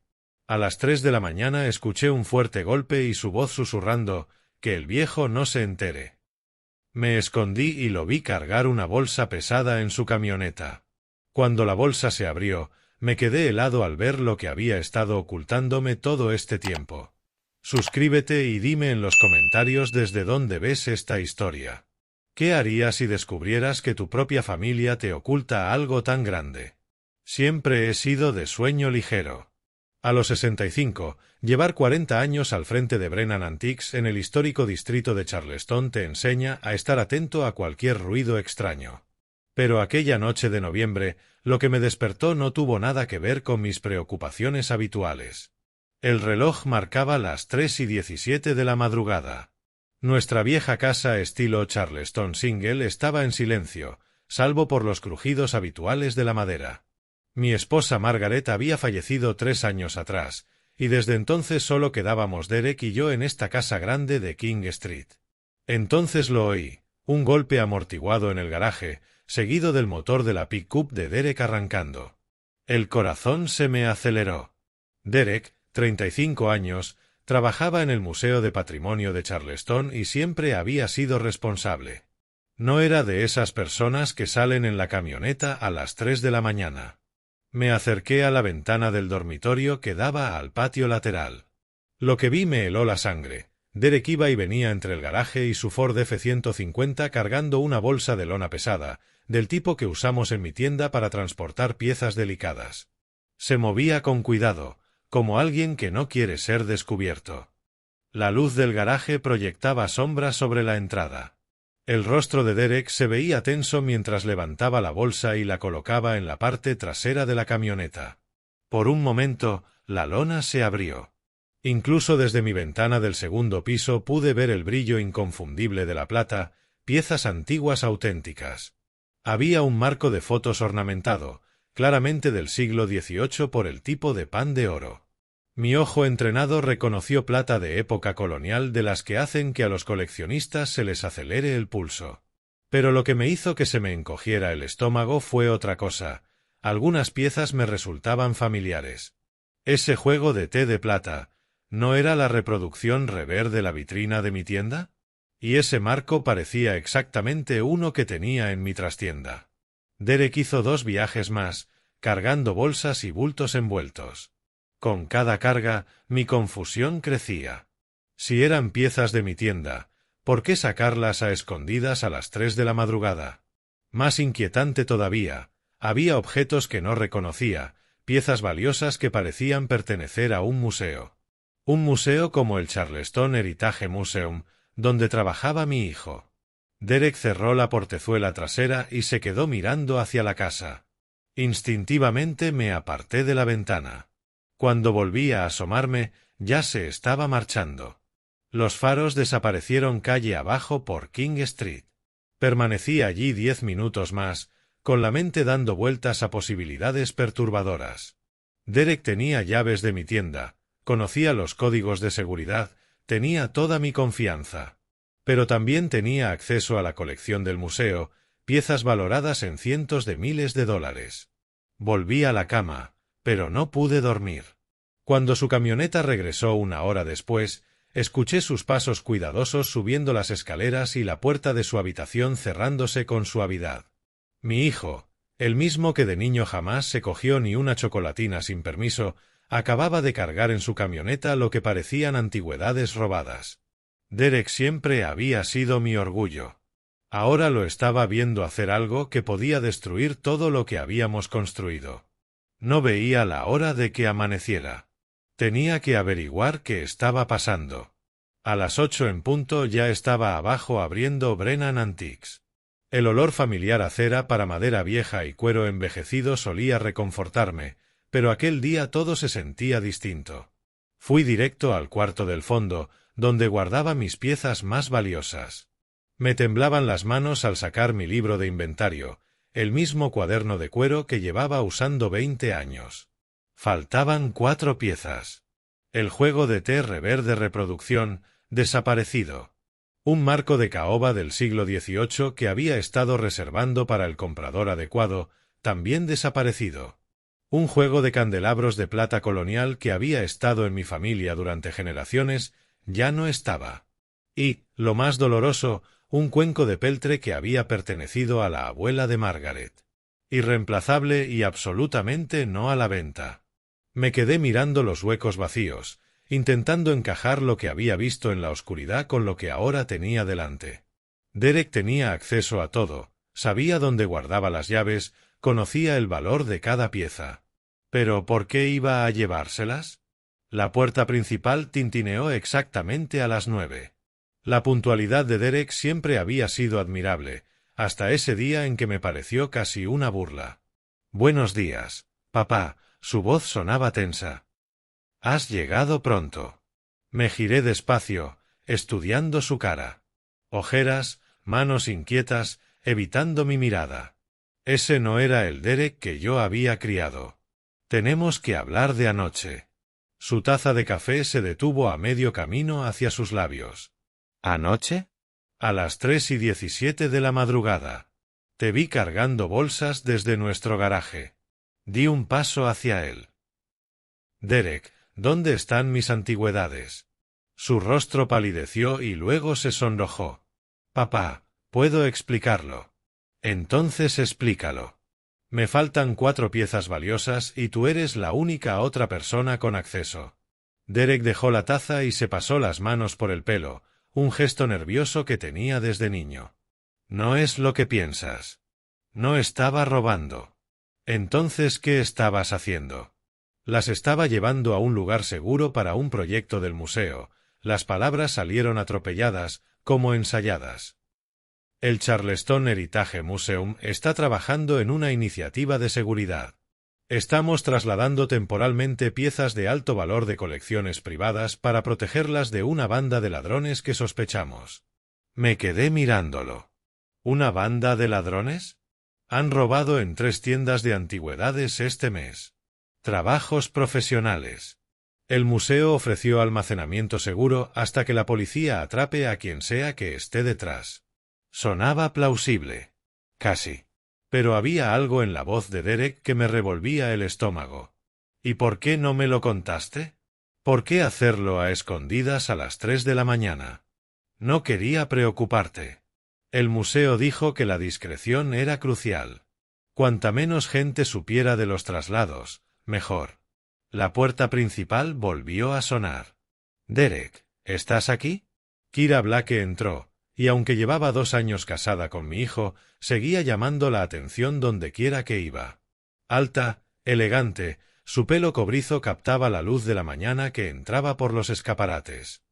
A las 3 de la mañana escuché un fuerte golpe y su voz susurrando, que el viejo no se entere. Me escondí y lo vi cargar una bolsa pesada en su camioneta. Cuando la bolsa se abrió, me quedé helado al ver lo que había estado ocultándome todo este tiempo. Suscríbete y dime en los comentarios desde dónde ves esta historia. ¿Qué harías si descubrieras que tu propia familia te oculta algo tan grande? Siempre he sido de sueño ligero. A los 65, llevar 40 años al frente de Brennan Antiques en el histórico distrito de Charleston te enseña a estar atento a cualquier ruido extraño. Pero aquella noche de noviembre, lo que me despertó no tuvo nada que ver con mis preocupaciones habituales. El reloj marcaba las 3:17 de la madrugada. Nuestra vieja casa estilo Charleston single estaba en silencio, salvo por los crujidos habituales de la madera. Mi esposa Margaret había fallecido 3 años atrás, y desde entonces solo quedábamos Derek y yo en esta casa grande de King Street. Entonces lo oí, un golpe amortiguado en el garaje, seguido del motor de la pick-up de Derek arrancando. El corazón se me aceleró. Derek, 35 años, trabajaba en el Museo de Patrimonio de Charleston y siempre había sido responsable. No era de esas personas que salen en la camioneta a las 3 de la mañana. Me acerqué a la ventana del dormitorio que daba al patio lateral. Lo que vi me heló la sangre. Derek iba y venía entre el garaje y su Ford F-150 cargando una bolsa de lona pesada, del tipo que usamos en mi tienda para transportar piezas delicadas. Se movía con cuidado, como alguien que no quiere ser descubierto. La luz del garaje proyectaba sombras sobre la entrada. El rostro de Derek se veía tenso mientras levantaba la bolsa y la colocaba en la parte trasera de la camioneta. Por un momento, la lona se abrió. Incluso desde mi ventana del segundo piso pude ver el brillo inconfundible de la plata, piezas antiguas auténticas. Había un marco de fotos ornamentado, claramente del siglo XVIII por el tipo de pan de oro. Mi ojo entrenado reconoció plata de época colonial de las que hacen que a los coleccionistas se les acelere el pulso. Pero lo que me hizo que se me encogiera el estómago fue otra cosa. Algunas piezas me resultaban familiares. Ese juego de té de plata, ¿no era la reproducción rever de la vitrina de mi tienda? Y ese marco parecía exactamente uno que tenía en mi trastienda. Derek hizo 2 viajes más, cargando bolsas y bultos envueltos. Con cada carga, mi confusión crecía. Si eran piezas de mi tienda, ¿por qué sacarlas a escondidas a las 3 de la madrugada? Más inquietante todavía, había objetos que no reconocía, piezas valiosas que parecían pertenecer a un museo. Un museo como el Charleston Heritage Museum, donde trabajaba mi hijo. Derek cerró la portezuela trasera y se quedó mirando hacia la casa. Instintivamente me aparté de la ventana. Cuando volví a asomarme, ya se estaba marchando. Los faros desaparecieron calle abajo por King Street. Permanecí allí 10 minutos más, con la mente dando vueltas a posibilidades perturbadoras. Derek tenía llaves de mi tienda, conocía los códigos de seguridad, tenía toda mi confianza. Pero también tenía acceso a la colección del museo, piezas valoradas en cientos de miles de dólares. Volví a la cama, pero no pude dormir. Cuando su camioneta regresó 1 hora después, escuché sus pasos cuidadosos subiendo las escaleras y la puerta de su habitación cerrándose con suavidad. Mi hijo, el mismo que de niño jamás se cogió ni una chocolatina sin permiso, acababa de cargar en su camioneta lo que parecían antigüedades robadas. Derek siempre había sido mi orgullo. Ahora lo estaba viendo hacer algo que podía destruir todo lo que habíamos construido. No veía la hora de que amaneciera. Tenía que averiguar qué estaba pasando. A las 8 en punto ya estaba abajo abriendo Brennan Antiques. El olor familiar a cera para madera vieja y cuero envejecido solía reconfortarme, pero aquel día todo se sentía distinto. Fui directo al cuarto del fondo, donde guardaba mis piezas más valiosas. Me temblaban las manos al sacar mi libro de inventario, el mismo cuaderno de cuero que llevaba usando 20 años. Faltaban 4 piezas. El juego de té rever de reproducción, desaparecido. Un marco de caoba del siglo XVIII que había estado reservando para el comprador adecuado, también desaparecido. Un juego de candelabros de plata colonial que había estado en mi familia durante generaciones, ya no estaba. Y, lo más doloroso, un cuenco de peltre que había pertenecido a la abuela de Margaret. Irreemplazable y absolutamente no a la venta. Me quedé mirando los huecos vacíos, intentando encajar lo que había visto en la oscuridad con lo que ahora tenía delante. Derek tenía acceso a todo, sabía dónde guardaba las llaves, conocía el valor de cada pieza. ¿Pero por qué iba a llevárselas? La puerta principal tintineó exactamente a las 9. La puntualidad de Derek siempre había sido admirable, hasta ese día en que me pareció casi una burla. «Buenos días, papá», su voz sonaba tensa. «Has llegado pronto». Me giré despacio, estudiando su cara. Ojeras, manos inquietas, evitando mi mirada. Ese no era el Derek que yo había criado. Tenemos que hablar de anoche. Su taza de café se detuvo a medio camino hacia sus labios. ¿Anoche? A las 3:17 de la madrugada. Te vi cargando bolsas desde nuestro garaje. Di un paso hacia él. Derek, ¿dónde están mis antigüedades? Su rostro palideció y luego se sonrojó. Papá, puedo explicarlo. Entonces explícalo. Me faltan 4 piezas valiosas y tú eres la única otra persona con acceso. Derek dejó la taza y se pasó las manos por el pelo, un gesto nervioso que tenía desde niño. No es lo que piensas. No estaba robando. Entonces, ¿qué estabas haciendo? Las estaba llevando a un lugar seguro para un proyecto del museo. Las palabras salieron atropelladas, como ensayadas. El Charleston Heritage Museum está trabajando en una iniciativa de seguridad. Estamos trasladando temporalmente piezas de alto valor de colecciones privadas para protegerlas de una banda de ladrones que sospechamos. Me quedé mirándolo. ¿Una banda de ladrones? Han robado en 3 tiendas de antigüedades este mes. Trabajos profesionales. El museo ofreció almacenamiento seguro hasta que la policía atrape a quien sea que esté detrás. Sonaba plausible. Casi. Pero había algo en la voz de Derek que me revolvía el estómago. ¿Y por qué no me lo contaste? ¿Por qué hacerlo a escondidas a las 3 de la mañana? No quería preocuparte. El museo dijo que la discreción era crucial. Cuanta menos gente supiera de los traslados, mejor. La puerta principal volvió a sonar. Derek, ¿estás aquí? Kira Blake entró, y aunque llevaba 2 años casada con mi hijo, seguía llamando la atención dondequiera que iba. Alta, elegante, su pelo cobrizo captaba la luz de la mañana que entraba por los escaparates.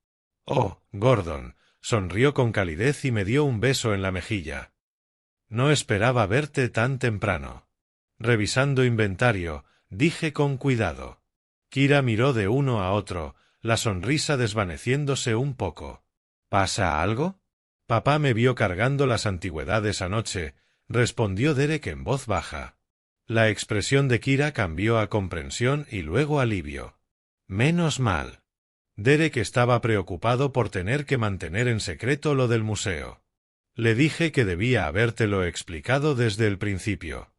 «Oh, Gordon», sonrió con calidez y me dio un beso en la mejilla. «No esperaba verte tan temprano». Revisando inventario, dije con cuidado. Kira miró de uno a otro, la sonrisa desvaneciéndose un poco. «¿Pasa algo?» «Papá me vio cargando las antigüedades anoche», respondió Derek en voz baja. La expresión de Kira cambió a comprensión y luego alivio. Menos mal. Derek estaba preocupado por tener que mantener en secreto lo del museo. Le dije que debía habértelo explicado desde el principio.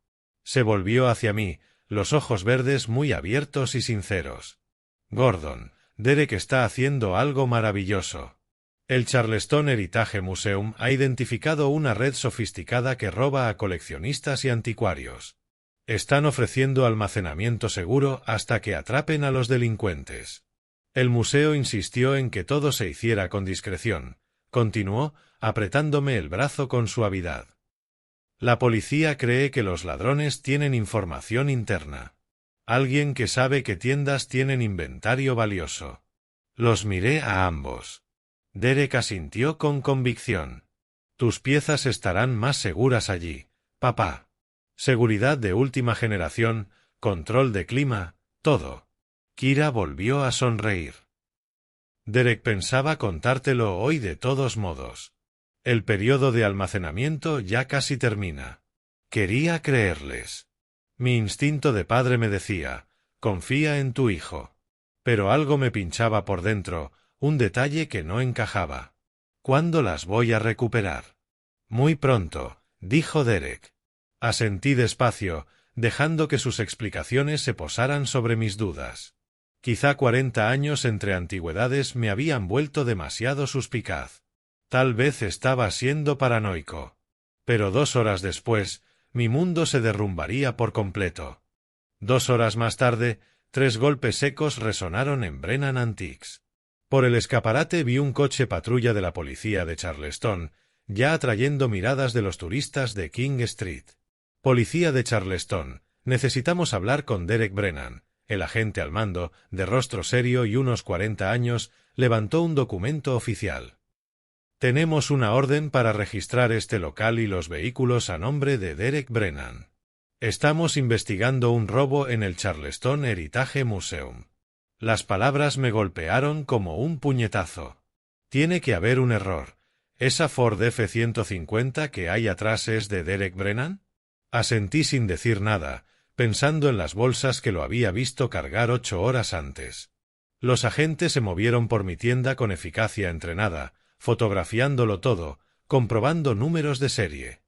Se volvió hacia mí, los ojos verdes muy abiertos y sinceros. Gordon, Derek está haciendo algo maravilloso. El Charleston Heritage Museum ha identificado una red sofisticada que roba a coleccionistas y anticuarios. Están ofreciendo almacenamiento seguro hasta que atrapen a los delincuentes. El museo insistió en que todo se hiciera con discreción. Continuó, apretándome el brazo con suavidad. La policía cree que los ladrones tienen información interna. Alguien que sabe qué tiendas tienen inventario valioso. Los miré a ambos. Derek asintió con convicción. Tus piezas estarán más seguras allí, papá. Seguridad de última generación, control de clima, todo. Kira volvió a sonreír. Derek pensaba contártelo hoy de todos modos. El periodo de almacenamiento ya casi termina. Quería creerles. Mi instinto de padre me decía, confía en tu hijo. Pero algo me pinchaba por dentro, un detalle que no encajaba. ¿Cuándo las voy a recuperar? Muy pronto, dijo Derek. Asentí despacio, dejando que sus explicaciones se posaran sobre mis dudas. Quizá 40 años entre antigüedades me habían vuelto demasiado suspicaz. Tal vez estaba siendo paranoico. Pero 2 horas después, mi mundo se derrumbaría por completo. 2 horas más tarde, 3 golpes secos resonaron en Brennan Antiques. Por el escaparate vi un coche patrulla de la policía de Charleston, ya atrayendo miradas de los turistas de King Street. Policía de Charleston, necesitamos hablar con Derek Brennan. El agente al mando, de rostro serio y unos 40 años, levantó un documento oficial. Tenemos una orden para registrar este local y los vehículos a nombre de Derek Brennan. Estamos investigando un robo en el Charleston Heritage Museum. Las palabras me golpearon como un puñetazo. Tiene que haber un error. ¿Esa Ford F-150 que hay atrás es de Derek Brennan? Asentí sin decir nada, pensando en las bolsas que lo había visto cargar 8 horas antes. Los agentes se movieron por mi tienda con eficacia entrenada, fotografiándolo todo, comprobando números de serie.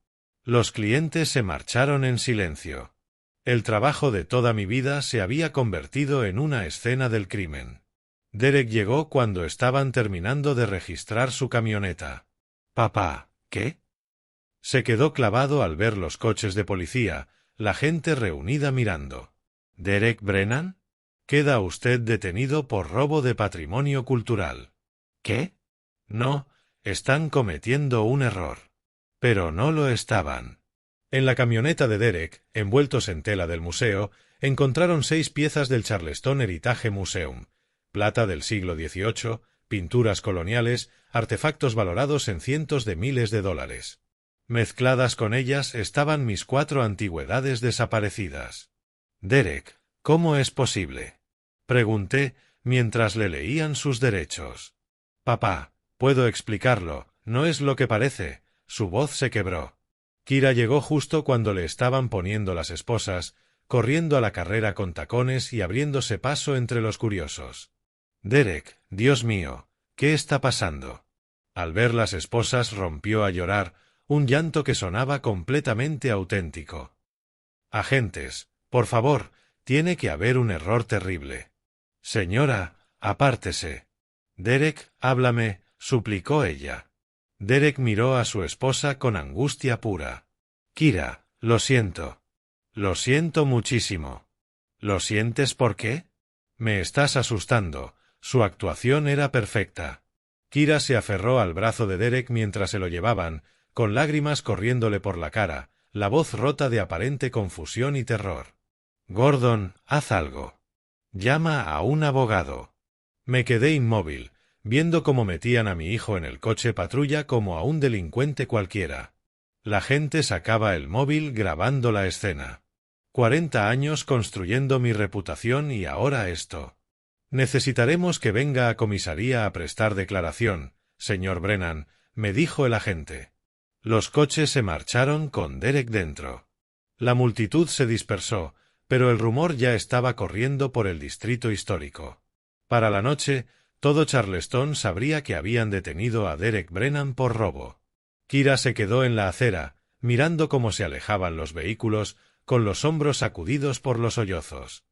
Los clientes se marcharon en silencio. El trabajo de toda mi vida se había convertido en una escena del crimen. Derek llegó cuando estaban terminando de registrar su camioneta. «Papá, ¿qué?» Se quedó clavado al ver los coches de policía, la gente reunida mirando. «¿Derek Brennan? Queda usted detenido por robo de patrimonio cultural». «¿Qué?» «No, están cometiendo un error». Pero no lo estaban. En la camioneta de Derek, envueltos en tela del museo, encontraron 6 piezas del Charleston Heritage Museum, plata del siglo XVIII, pinturas coloniales, artefactos valorados en cientos de miles de dólares. Mezcladas con ellas estaban mis 4 antigüedades desaparecidas. «Derek, ¿cómo es posible?», pregunté mientras le leían sus derechos. «Papá, puedo explicarlo, no es lo que parece». Su voz se quebró. Kira llegó justo cuando le estaban poniendo las esposas, corriendo a la carrera con tacones y abriéndose paso entre los curiosos. «Derek, Dios mío, ¿qué está pasando?». Al ver las esposas rompió a llorar, un llanto que sonaba completamente auténtico. «Agentes, por favor, tiene que haber un error terrible». «Señora, apártese». «Derek, háblame», suplicó ella. Derek miró a su esposa con angustia pura. «Kira, lo siento». «Lo siento muchísimo». «¿Lo sientes por qué?». «Me estás asustando». Su actuación era perfecta. Kira se aferró al brazo de Derek mientras se lo llevaban, con lágrimas corriéndole por la cara, la voz rota de aparente confusión y terror. «Gordon, haz algo. Llama a un abogado». Me quedé inmóvil, viendo cómo metían a mi hijo en el coche patrulla como a un delincuente cualquiera. La gente sacaba el móvil grabando la escena. 40 años construyendo mi reputación y ahora esto. «Necesitaremos que venga a comisaría a prestar declaración, señor Brennan», me dijo el agente. Los coches se marcharon con Derek dentro. La multitud se dispersó, pero el rumor ya estaba corriendo por el distrito histórico. Para la noche, todo Charleston sabría que habían detenido a Derek Brennan por robo. Kira se quedó en la acera, mirando cómo se alejaban los vehículos, con los hombros sacudidos por los sollozos.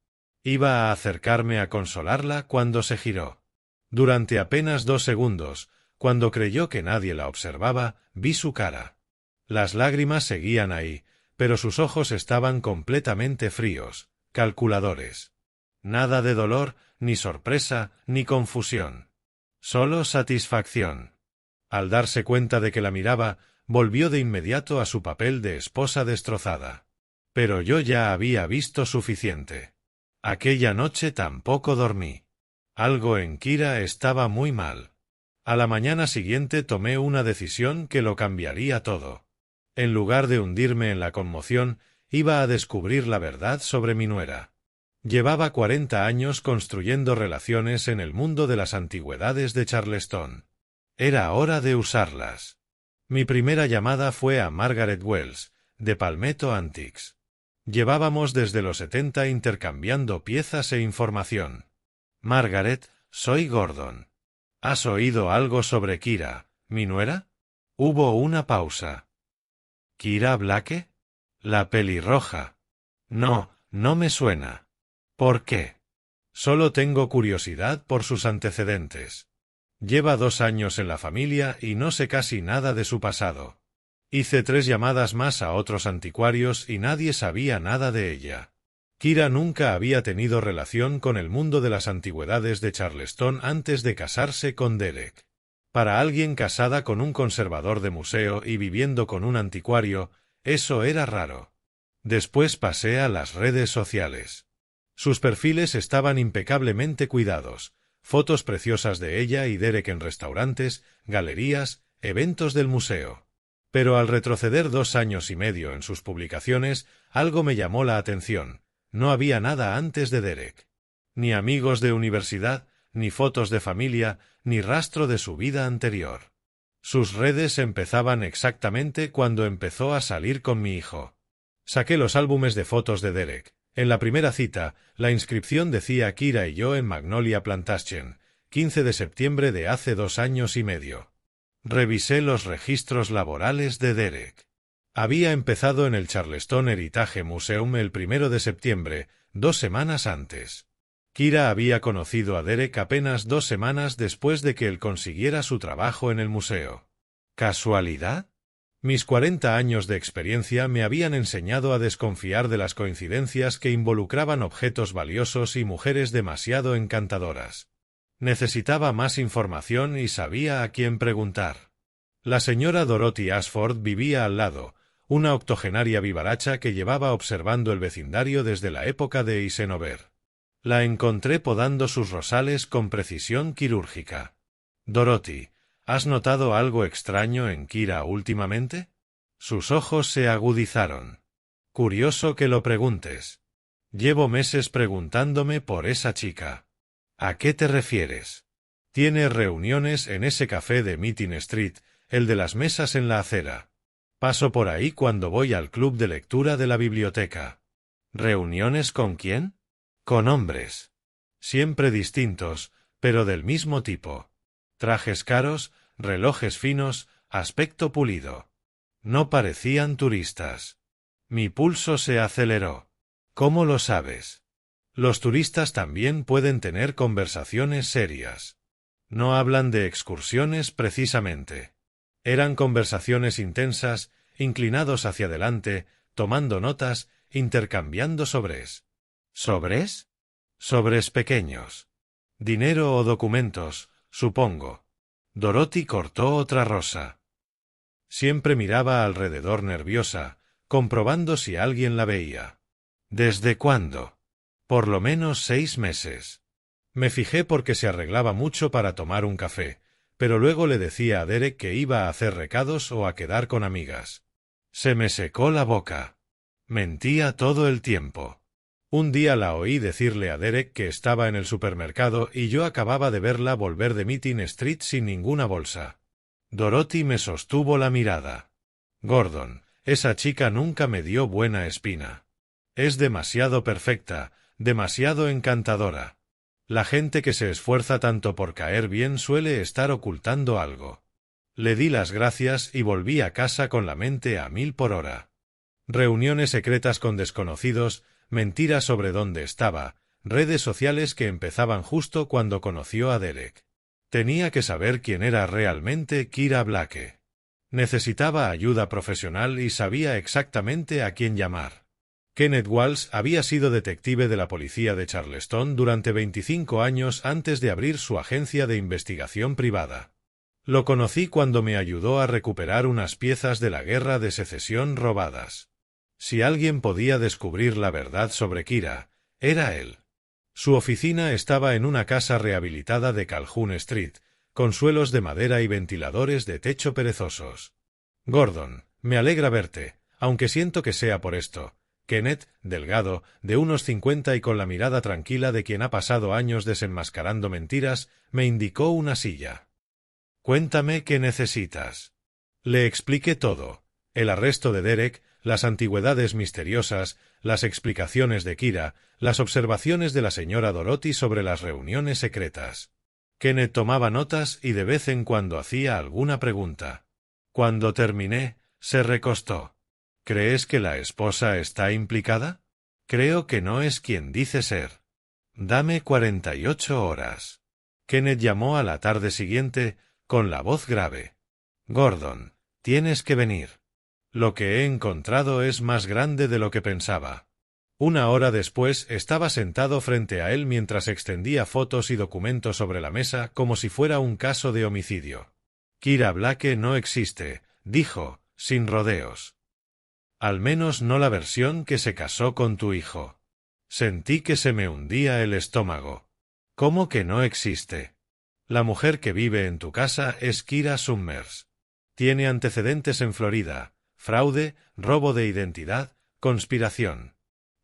Iba a acercarme a consolarla cuando se giró. Durante apenas 2 segundos, cuando creyó que nadie la observaba, vi su cara. Las lágrimas seguían ahí, pero sus ojos estaban completamente fríos, calculadores. Nada de dolor, ni sorpresa, ni confusión. Solo satisfacción. Al darse cuenta de que la miraba, volvió de inmediato a su papel de esposa destrozada. Pero yo ya había visto suficiente. Aquella noche tampoco dormí. Algo en Kira estaba muy mal. A la mañana siguiente tomé una decisión que lo cambiaría todo. En lugar de hundirme en la conmoción, iba a descubrir la verdad sobre mi nuera. Llevaba 40 años construyendo relaciones en el mundo de las antigüedades de Charleston. Era hora de usarlas. Mi primera llamada fue a Margaret Wells, de Palmetto Antiques. Llevábamos desde los 70 intercambiando piezas e información. «Margaret, soy Gordon. ¿Has oído algo sobre Kira, mi nuera?». Hubo una pausa. «¿Kira Blake? La pelirroja». «No, no me suena». «¿Por qué?». «Solo tengo curiosidad por sus antecedentes. Lleva 2 años en la familia y no sé casi nada de su pasado». Hice 3 llamadas más a otros anticuarios y nadie sabía nada de ella. Kira nunca había tenido relación con el mundo de las antigüedades de Charleston antes de casarse con Derek. Para alguien casada con un conservador de museo y viviendo con un anticuario, eso era raro. Después pasé a las redes sociales. Sus perfiles estaban impecablemente cuidados, fotos preciosas de ella y Derek en restaurantes, galerías, eventos del museo. Pero al retroceder 2 años y medio en sus publicaciones, algo me llamó la atención. No había nada antes de Derek. Ni amigos de universidad, ni fotos de familia, ni rastro de su vida anterior. Sus redes empezaban exactamente cuando empezó a salir con mi hijo. Saqué los álbumes de fotos de Derek. En la primera cita, la inscripción decía Kira y yo en Magnolia Plantation, 15 de septiembre de hace 2 años y medio. Revisé los registros laborales de Derek. Había empezado en el Charleston Heritage Museum el 1 de septiembre, 2 semanas antes. Kira había conocido a Derek apenas 2 semanas después de que él consiguiera su trabajo en el museo. ¿Casualidad? Mis 40 años de experiencia me habían enseñado a desconfiar de las coincidencias que involucraban objetos valiosos y mujeres demasiado encantadoras. Necesitaba más información y sabía a quién preguntar. La señora Dorothy Ashford vivía al lado, una octogenaria vivaracha que llevaba observando el vecindario desde la época de Eisenhower. La encontré podando sus rosales con precisión quirúrgica. Dorothy, ¿has notado algo extraño en Kira últimamente? Sus ojos se agudizaron. Curioso que lo preguntes. Llevo meses preguntándome por esa chica. ¿A qué te refieres? Tiene reuniones en ese café de Meeting Street, el de las mesas en la acera. Paso por ahí cuando voy al club de lectura de la biblioteca. ¿Reuniones con quién? Con hombres. Siempre distintos, pero del mismo tipo. Trajes caros, relojes finos, aspecto pulido. No parecían turistas. Mi pulso se aceleró. ¿Cómo lo sabes? Los turistas también pueden tener conversaciones serias. No hablan de excursiones precisamente. Eran conversaciones intensas, inclinados hacia adelante, tomando notas, intercambiando sobres. ¿Sobres? Sobres pequeños. Dinero o documentos, supongo. Dorothy cortó otra rosa. Siempre miraba alrededor nerviosa, comprobando si alguien la veía. ¿Desde cuándo? Por lo menos 6 meses. Me fijé porque se arreglaba mucho para tomar un café, pero luego le decía a Derek que iba a hacer recados o a quedar con amigas. Se me secó la boca. Mentía todo el tiempo. Un día la oí decirle a Derek que estaba en el supermercado y yo acababa de verla volver de Meeting Street sin ninguna bolsa. Dorothy me sostuvo la mirada. Gordon, esa chica nunca me dio buena espina. Es demasiado perfecta, demasiado encantadora. La gente que se esfuerza tanto por caer bien suele estar ocultando algo. Le di las gracias y volví a casa con la mente a 1000 por hora. Reuniones secretas con desconocidos, mentiras sobre dónde estaba, redes sociales que empezaban justo cuando conoció a Derek. Tenía que saber quién era realmente Kira Blake. Necesitaba ayuda profesional y sabía exactamente a quién llamar. Kenneth Walsh había sido detective de la policía de Charleston durante 25 años antes de abrir su agencia de investigación privada. Lo conocí cuando me ayudó a recuperar unas piezas de la Guerra de Secesión robadas. Si alguien podía descubrir la verdad sobre Kira, era él. Su oficina estaba en una casa rehabilitada de Calhoun Street, con suelos de madera y ventiladores de techo perezosos. Gordon, me alegra verte, aunque siento que sea por esto. Kenneth, delgado, de unos 50 y con la mirada tranquila de quien ha pasado años desenmascarando mentiras, me indicó una silla. Cuéntame qué necesitas. Le expliqué todo. El arresto de Derek, las antigüedades misteriosas, las explicaciones de Kira, las observaciones de la señora Dorothy sobre las reuniones secretas. Kenneth tomaba notas y de vez en cuando hacía alguna pregunta. Cuando terminé, se recostó. ¿Crees que la esposa está implicada? Creo que no es quien dice ser. Dame 48 horas. Kenneth llamó a la tarde siguiente, con la voz grave. Gordon, tienes que venir. Lo que he encontrado es más grande de lo que pensaba. 1 hora después estaba sentado frente a él mientras extendía fotos y documentos sobre la mesa como si fuera un caso de homicidio. Kira Blake no existe, dijo, sin rodeos. Al menos no la versión que se casó con tu hijo. Sentí que se me hundía el estómago. ¿Cómo que no existe? La mujer que vive en tu casa es Kira Summers. Tiene antecedentes en Florida, fraude, robo de identidad, conspiración.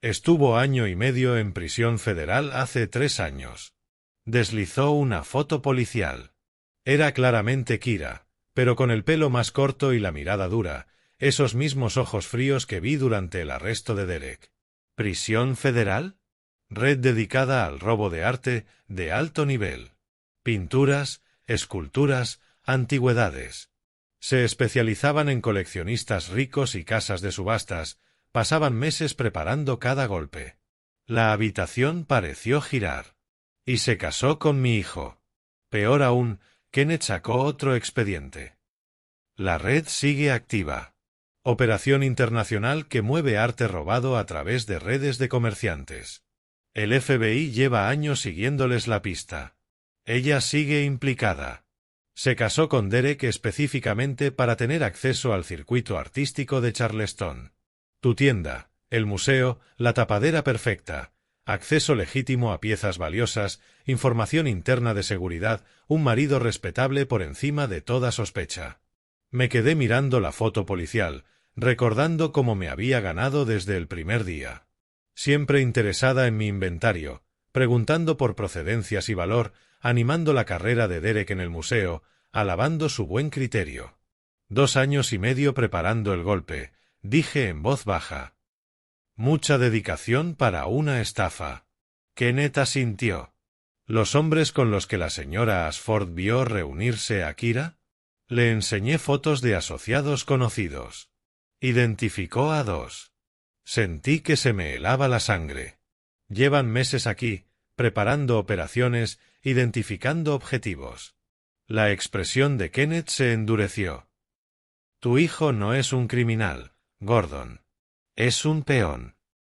Estuvo 1 año y medio en prisión federal hace 3 años. Deslizó una foto policial. Era claramente Kira, pero con el pelo más corto y la mirada dura, esos mismos ojos fríos que vi durante el arresto de Derek. ¿Prisión federal? Red dedicada al robo de arte de alto nivel. Pinturas, esculturas, antigüedades. Se especializaban en coleccionistas ricos y casas de subastas, pasaban meses preparando cada golpe. La habitación pareció girar. Y se casó con mi hijo. Peor aún, Kenneth sacó otro expediente. La red sigue activa. Operación internacional que mueve arte robado a través de redes de comerciantes. El FBI lleva años siguiéndoles la pista. Ella sigue implicada. Se casó con Derek específicamente para tener acceso al circuito artístico de Charleston. Tu tienda, el museo, la tapadera perfecta, acceso legítimo a piezas valiosas, información interna de seguridad, un marido respetable por encima de toda sospecha. Me quedé mirando la foto policial, recordando cómo me había ganado desde el primer día. Siempre interesada en mi inventario, preguntando por procedencias y valor, animando la carrera de Derek en el museo, alabando su buen criterio. 2 años y medio preparando el golpe, dije en voz baja. Mucha dedicación para una estafa. Kenneth asintió. ¿Los hombres con los que la señora Ashford vio reunirse a Kira? Le enseñé fotos de asociados conocidos. Identificó a 2. Sentí que se me helaba la sangre. Llevan meses aquí, preparando operaciones, identificando objetivos. La expresión de Kenneth se endureció. Tu hijo no es un criminal, Gordon. Es un peón.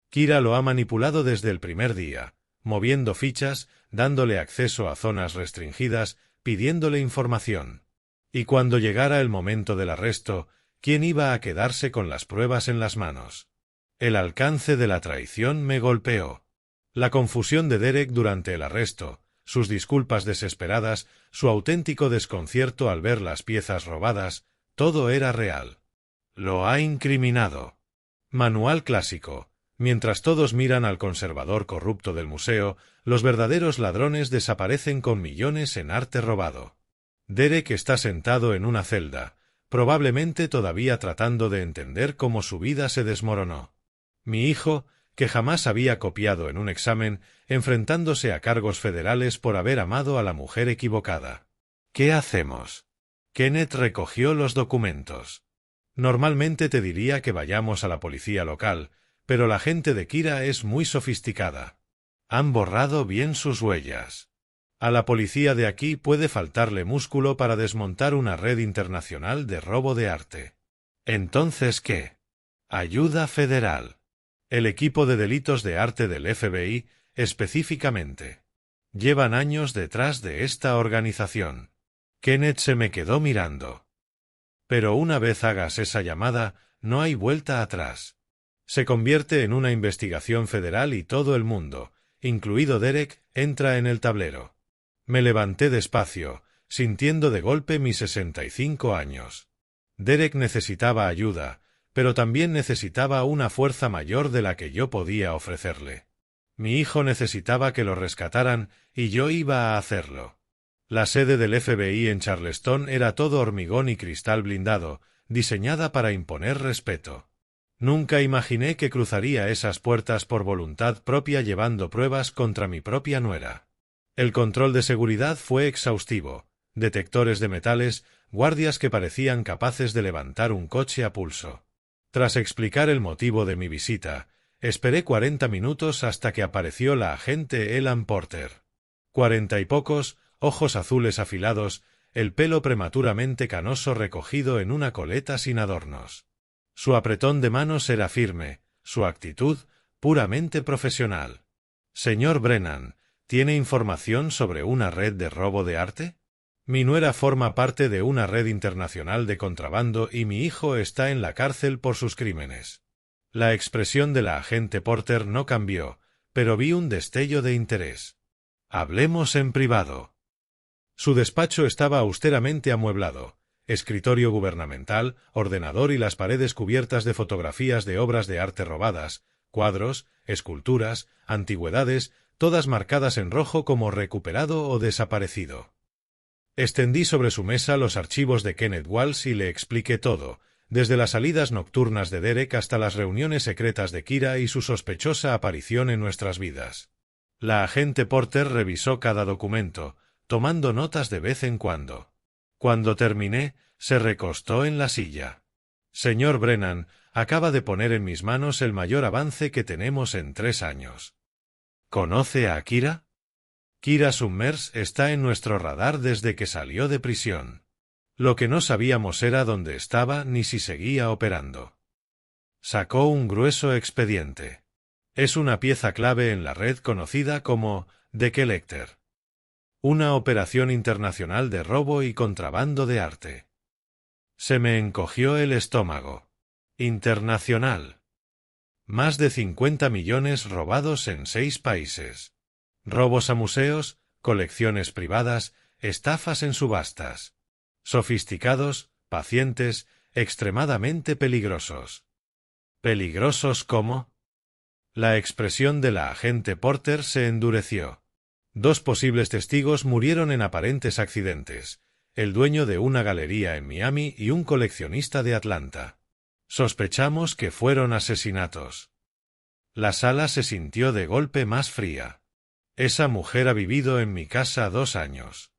Kira lo ha manipulado desde el primer día, moviendo fichas, dándole acceso a zonas restringidas, pidiéndole información. Y cuando llegara el momento del arresto, ¿quién iba a quedarse con las pruebas en las manos? El alcance de la traición me golpeó. La confusión de Derek durante el arresto, sus disculpas desesperadas, su auténtico desconcierto al ver las piezas robadas, todo era real. Lo ha incriminado. Manual clásico. Mientras todos miran al conservador corrupto del museo, los verdaderos ladrones desaparecen con millones en arte robado. Derek está sentado en una celda, probablemente todavía tratando de entender cómo su vida se desmoronó. Mi hijo, que jamás había copiado en un examen, enfrentándose a cargos federales por haber amado a la mujer equivocada. ¿Qué hacemos? Kenneth recogió los documentos. Normalmente te diría que vayamos a la policía local, pero la gente de Kira es muy sofisticada. Han borrado bien sus huellas. A la policía de aquí puede faltarle músculo para desmontar una red internacional de robo de arte. ¿Entonces qué? Ayuda federal. El equipo de delitos de arte del FBI, específicamente. Llevan años detrás de esta organización. Kenneth se me quedó mirando. Pero una vez hagas esa llamada, no hay vuelta atrás. Se convierte en una investigación federal y todo el mundo, incluido Derek, entra en el tablero. Me levanté despacio, sintiendo de golpe mis 65 años. Derek necesitaba ayuda, pero también necesitaba una fuerza mayor de la que yo podía ofrecerle. Mi hijo necesitaba que lo rescataran y yo iba a hacerlo. La sede del FBI en Charleston era todo hormigón y cristal blindado, diseñada para imponer respeto. Nunca imaginé que cruzaría esas puertas por voluntad propia llevando pruebas contra mi propia nuera. El control de seguridad fue exhaustivo, detectores de metales, guardias que parecían capaces de levantar un coche a pulso. Tras explicar el motivo de mi visita, esperé 40 minutos hasta que apareció la agente Ellen Porter. 40 y pocos, ojos azules afilados, el pelo prematuramente canoso recogido en una coleta sin adornos. Su apretón de manos era firme, su actitud puramente profesional. Señor Brennan, ¿tiene información sobre una red de robo de arte? Mi nuera forma parte de una red internacional de contrabando y mi hijo está en la cárcel por sus crímenes. La expresión de la agente Porter no cambió, pero vi un destello de interés. Hablemos en privado. Su despacho estaba austeramente amueblado. Escritorio gubernamental, ordenador y las paredes cubiertas de fotografías de obras de arte robadas, cuadros, esculturas, antigüedades, todas marcadas en rojo como recuperado o desaparecido. Extendí sobre su mesa los archivos de Kenneth Walsh y le expliqué todo, desde las salidas nocturnas de Derek hasta las reuniones secretas de Kira y su sospechosa aparición en nuestras vidas. La agente Porter revisó cada documento, tomando notas de vez en cuando. Cuando terminé, se recostó en la silla. Señor Brennan, acaba de poner en mis manos el mayor avance que tenemos en 3 años. ¿Conoce a Kira? Kira Summers está en nuestro radar desde que salió de prisión. Lo que no sabíamos era dónde estaba ni si seguía operando. Sacó un grueso expediente. Es una pieza clave en la red conocida como The Collector. Una operación internacional de robo y contrabando de arte. Se me encogió el estómago. Internacional. Más de 50 millones robados en 6 países. Robos a museos, colecciones privadas, estafas en subastas. Sofisticados, pacientes, extremadamente peligrosos. ¿Peligrosos cómo? La expresión de la agente Porter se endureció. 2 posibles testigos murieron en aparentes accidentes, el dueño de una galería en Miami y un coleccionista de Atlanta. Sospechamos que fueron asesinatos. La sala se sintió de golpe más fría. Esa mujer ha vivido en mi casa 2 años.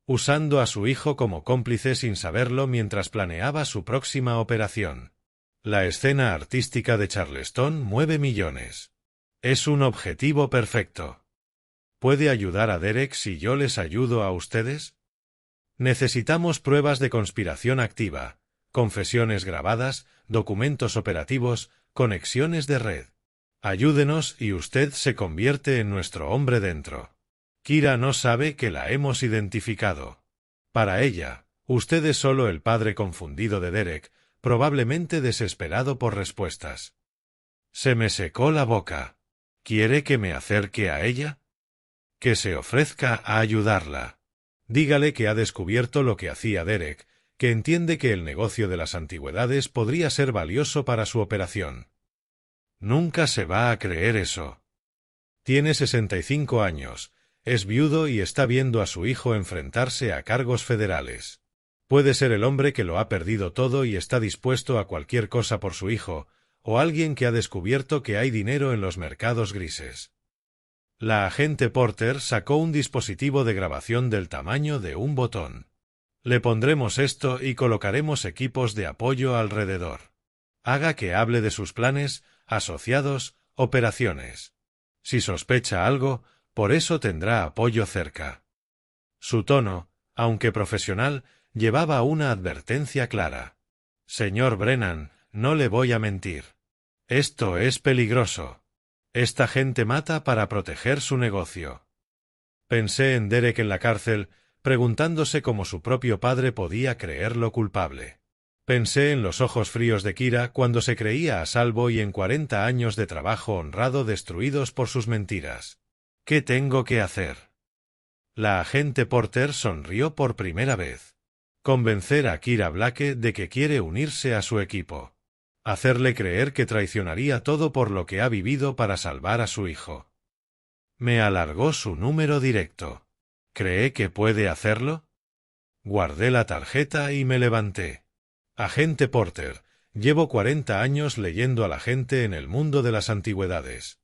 Usando a su hijo como cómplice sin saberlo mientras planeaba su próxima operación. La escena artística de Charleston mueve millones. Es un objetivo perfecto. ¿Puede ayudar a Derek si yo les ayudo a ustedes? Necesitamos pruebas de conspiración activa, confesiones grabadas, documentos operativos, conexiones de red. Ayúdenos y usted se convierte en nuestro hombre dentro. Kira no sabe que la hemos identificado. Para ella, usted es solo el padre confundido de Derek, probablemente desesperado por respuestas. Se me secó la boca. ¿Quiere que me acerque a ella? Que se ofrezca a ayudarla. Dígale que ha descubierto lo que hacía Derek, que entiende que el negocio de las antigüedades podría ser valioso para su operación. Nunca se va a creer eso. Tiene 65 años, es viudo y está viendo a su hijo enfrentarse a cargos federales. Puede ser el hombre que lo ha perdido todo y está dispuesto a cualquier cosa por su hijo, o alguien que ha descubierto que hay dinero en los mercados grises. La agente Porter sacó un dispositivo de grabación del tamaño de un botón. Le pondremos esto y colocaremos equipos de apoyo alrededor. Haga que hable de sus planes, asociados, operaciones. Si sospecha algo, por eso tendrá apoyo cerca. Su tono, aunque profesional, llevaba una advertencia clara. Señor Brennan, no le voy a mentir. Esto es peligroso. Esta gente mata para proteger su negocio. Pensé en Derek en la cárcel, preguntándose cómo su propio padre podía creerlo culpable. Pensé en los ojos fríos de Kira cuando se creía a salvo y en 40 años de trabajo honrado destruidos por sus mentiras. ¿Qué tengo que hacer? La agente Porter sonrió por primera vez. Convencer a Kira Blake de que quiere unirse a su equipo. Hacerle creer que traicionaría todo por lo que ha vivido para salvar a su hijo. Me alargó su número directo. ¿Cree que puede hacerlo? Guardé la tarjeta y me levanté. Agente Porter, llevo 40 años leyendo a la gente en el mundo de las antigüedades.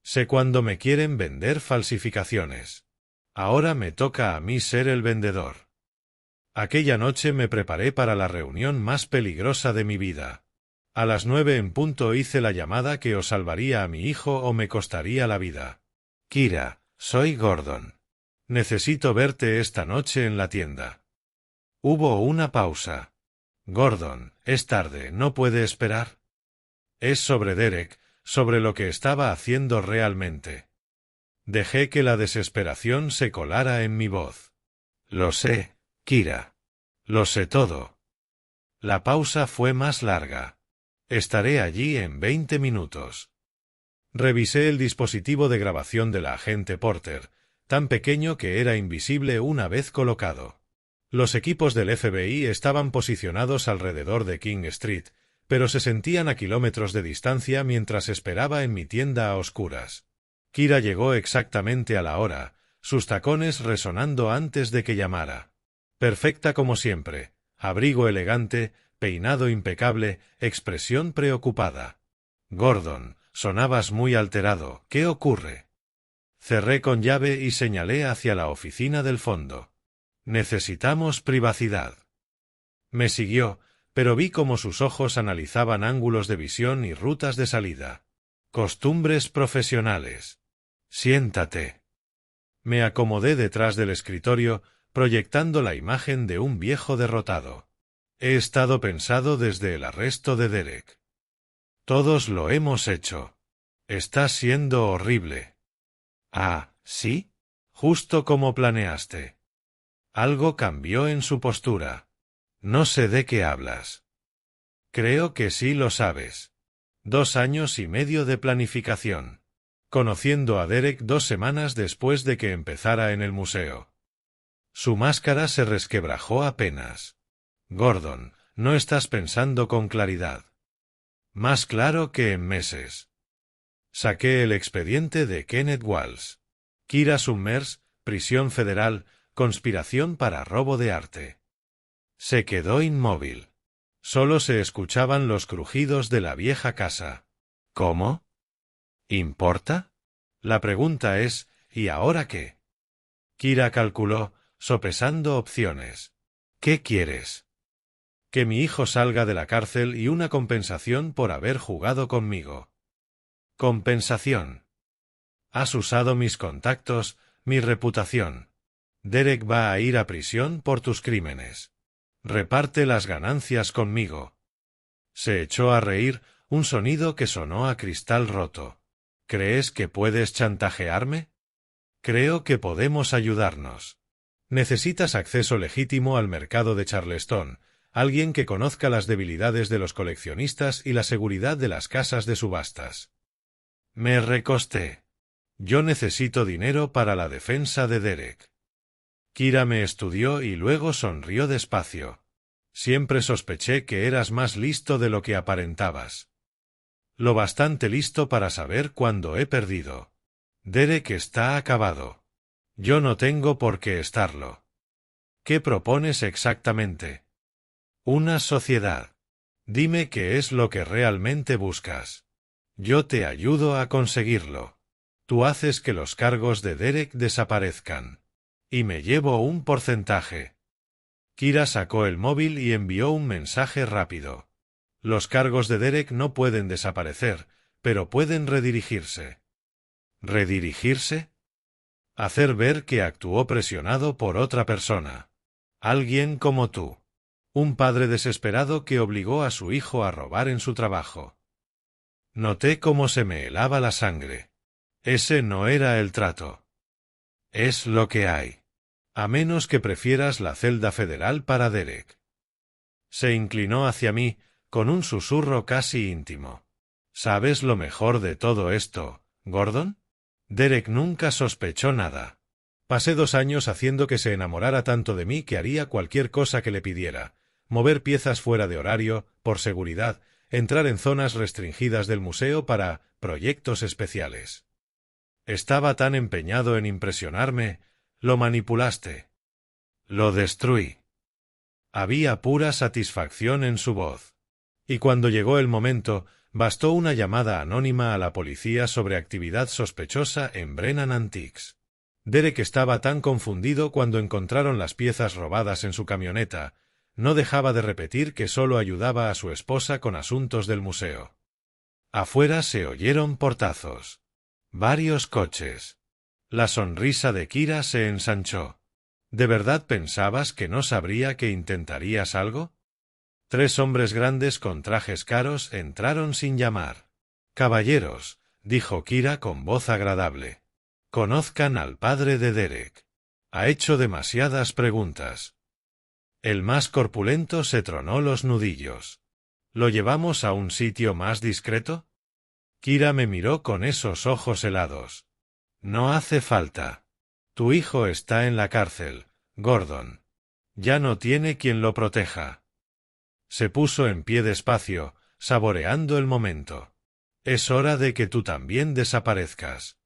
Sé cuándo me quieren vender falsificaciones. Ahora me toca a mí ser el vendedor. Aquella noche me preparé para la reunión más peligrosa de mi vida. A las 9 en punto hice la llamada que o salvaría a mi hijo o me costaría la vida. Kira, soy Gordon. Necesito verte esta noche en la tienda. Hubo una pausa. Gordon, es tarde, ¿no puede esperar? Es sobre Derek, sobre lo que estaba haciendo realmente. Dejé que la desesperación se colara en mi voz. Lo sé, Kira. Lo sé todo. La pausa fue más larga. Estaré allí en 20 minutos. Revisé el dispositivo de grabación de la agente Porter, tan pequeño que era invisible una vez colocado. Los equipos del FBI estaban posicionados alrededor de King Street, pero se sentían a kilómetros de distancia mientras esperaba en mi tienda a oscuras. Kira llegó exactamente a la hora, sus tacones resonando antes de que llamara. Perfecta como siempre, abrigo elegante, peinado impecable, expresión preocupada. Gordon, sonabas muy alterado, ¿qué ocurre? Cerré con llave y señalé hacia la oficina del fondo. Necesitamos privacidad. Me siguió, pero vi cómo sus ojos analizaban ángulos de visión y rutas de salida. Costumbres profesionales. Siéntate. Me acomodé detrás del escritorio, proyectando la imagen de un viejo derrotado. He estado pensado desde el arresto de Derek. Todos lo hemos hecho. Está siendo horrible. Ah, ¿sí? Justo como planeaste. Algo cambió en su postura. No sé de qué hablas. Creo que sí lo sabes. 2 años y medio de planificación. Conociendo a Derek 2 semanas después de que empezara en el museo. Su máscara se resquebrajó apenas. Gordon, no estás pensando con claridad. Más claro que en meses. Saqué el expediente de Kenneth Walsh. Kira Summers, prisión federal, conspiración para robo de arte. Se quedó inmóvil. Solo se escuchaban los crujidos de la vieja casa. ¿Cómo? ¿Importa? La pregunta es, ¿y ahora qué? Kira calculó, sopesando opciones. ¿Qué quieres? Que mi hijo salga de la cárcel y una compensación por haber jugado conmigo. Compensación. Has usado mis contactos, mi reputación. Derek va a ir a prisión por tus crímenes. Reparte las ganancias conmigo. Se echó a reír, un sonido que sonó a cristal roto. ¿Crees que puedes chantajearme? Creo que podemos ayudarnos. Necesitas acceso legítimo al mercado de Charleston, alguien que conozca las debilidades de los coleccionistas y la seguridad de las casas de subastas. Me recosté. Yo necesito dinero para la defensa de Derek. Kira me estudió y luego sonrió despacio. Siempre sospeché que eras más listo de lo que aparentabas. Lo bastante listo para saber cuándo he perdido. Derek está acabado. Yo no tengo por qué estarlo. ¿Qué propones exactamente? Una sociedad. Dime qué es lo que realmente buscas. Yo te ayudo a conseguirlo. Tú haces que los cargos de Derek desaparezcan. Y me llevo un porcentaje. Kira sacó el móvil y envió un mensaje rápido. Los cargos de Derek no pueden desaparecer, pero pueden redirigirse. ¿Redirigirse? Hacer ver que actuó presionado por otra persona. Alguien como tú. Un padre desesperado que obligó a su hijo a robar en su trabajo. Noté cómo se me helaba la sangre. Ese no era el trato. Es lo que hay. A menos que prefieras la celda federal para Derek. Se inclinó hacia mí, con un susurro casi íntimo. ¿Sabes lo mejor de todo esto, Gordon? Derek nunca sospechó nada. Pasé 2 años haciendo que se enamorara tanto de mí que haría cualquier cosa que le pidiera. Mover piezas fuera de horario, por seguridad, entrar en zonas restringidas del museo para proyectos especiales. Estaba tan empeñado en impresionarme, lo manipulaste. Lo destruí. Había pura satisfacción en su voz. Y cuando llegó el momento, bastó una llamada anónima a la policía sobre actividad sospechosa en Brennan Antiques. Derek estaba tan confundido cuando encontraron las piezas robadas en su camioneta, no dejaba de repetir que solo ayudaba a su esposa con asuntos del museo. Afuera se oyeron portazos. Varios coches. La sonrisa de Kira se ensanchó. ¿De verdad pensabas que no sabría que intentarías algo? 3 hombres grandes con trajes caros entraron sin llamar. Caballeros, dijo Kira con voz agradable. Conozcan al padre de Derek. Ha hecho demasiadas preguntas. El más corpulento se tronó los nudillos. ¿Lo llevamos a un sitio más discreto? Kira me miró con esos ojos helados. No hace falta. Tu hijo está en la cárcel, Gordon. Ya no tiene quien lo proteja. Se puso en pie despacio, saboreando el momento. Es hora de que tú también desaparezcas.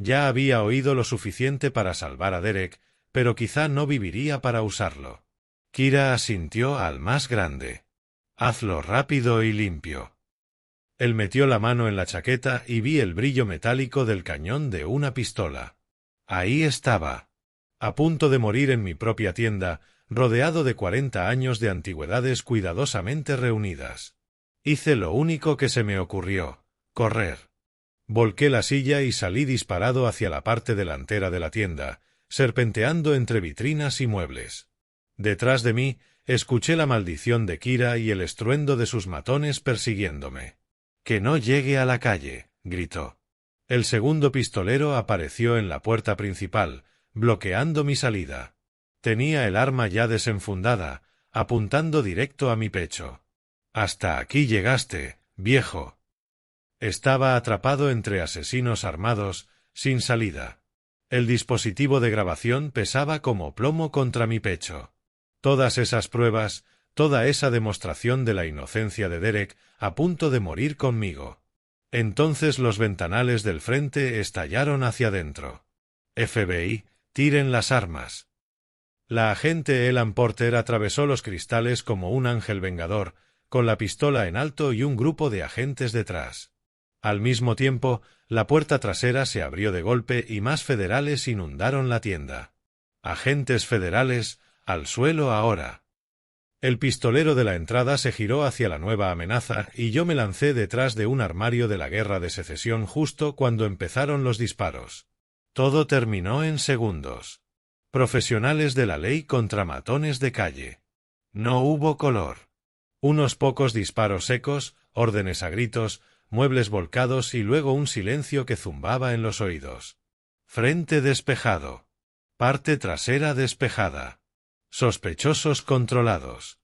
Ya había oído lo suficiente para salvar a Derek, pero quizá no viviría para usarlo. Kira asintió al más grande. Hazlo rápido y limpio. Él metió la mano en la chaqueta y vi el brillo metálico del cañón de una pistola. Ahí estaba. A punto de morir en mi propia tienda, rodeado de 40 años de antigüedades cuidadosamente reunidas. Hice lo único que se me ocurrió: correr. Volqué la silla y salí disparado hacia la parte delantera de la tienda, serpenteando entre vitrinas y muebles. Detrás de mí, escuché la maldición de Kira y el estruendo de sus matones persiguiéndome. «¡Que no llegue a la calle!», gritó. El segundo pistolero apareció en la puerta principal, bloqueando mi salida. Tenía el arma ya desenfundada, apuntando directo a mi pecho. «Hasta aquí llegaste, viejo». Estaba atrapado entre asesinos armados, sin salida. El dispositivo de grabación pesaba como plomo contra mi pecho. Todas esas pruebas, toda esa demostración de la inocencia de Derek, a punto de morir conmigo. Entonces los ventanales del frente estallaron hacia dentro. «FBI, tiren las armas». La agente Elan Porter atravesó los cristales como un ángel vengador, con la pistola en alto y un grupo de agentes detrás. Al mismo tiempo, la puerta trasera se abrió de golpe y más federales inundaron la tienda. «Agentes federales, al suelo ahora». El pistolero de la entrada se giró hacia la nueva amenaza y yo me lancé detrás de un armario de la Guerra de Secesión justo cuando empezaron los disparos. Todo terminó en segundos. Profesionales de la ley contra matones de calle. No hubo color. Unos pocos disparos secos, órdenes a gritos, muebles volcados y luego un silencio que zumbaba en los oídos. Frente despejado. Parte trasera despejada. Sospechosos controlados.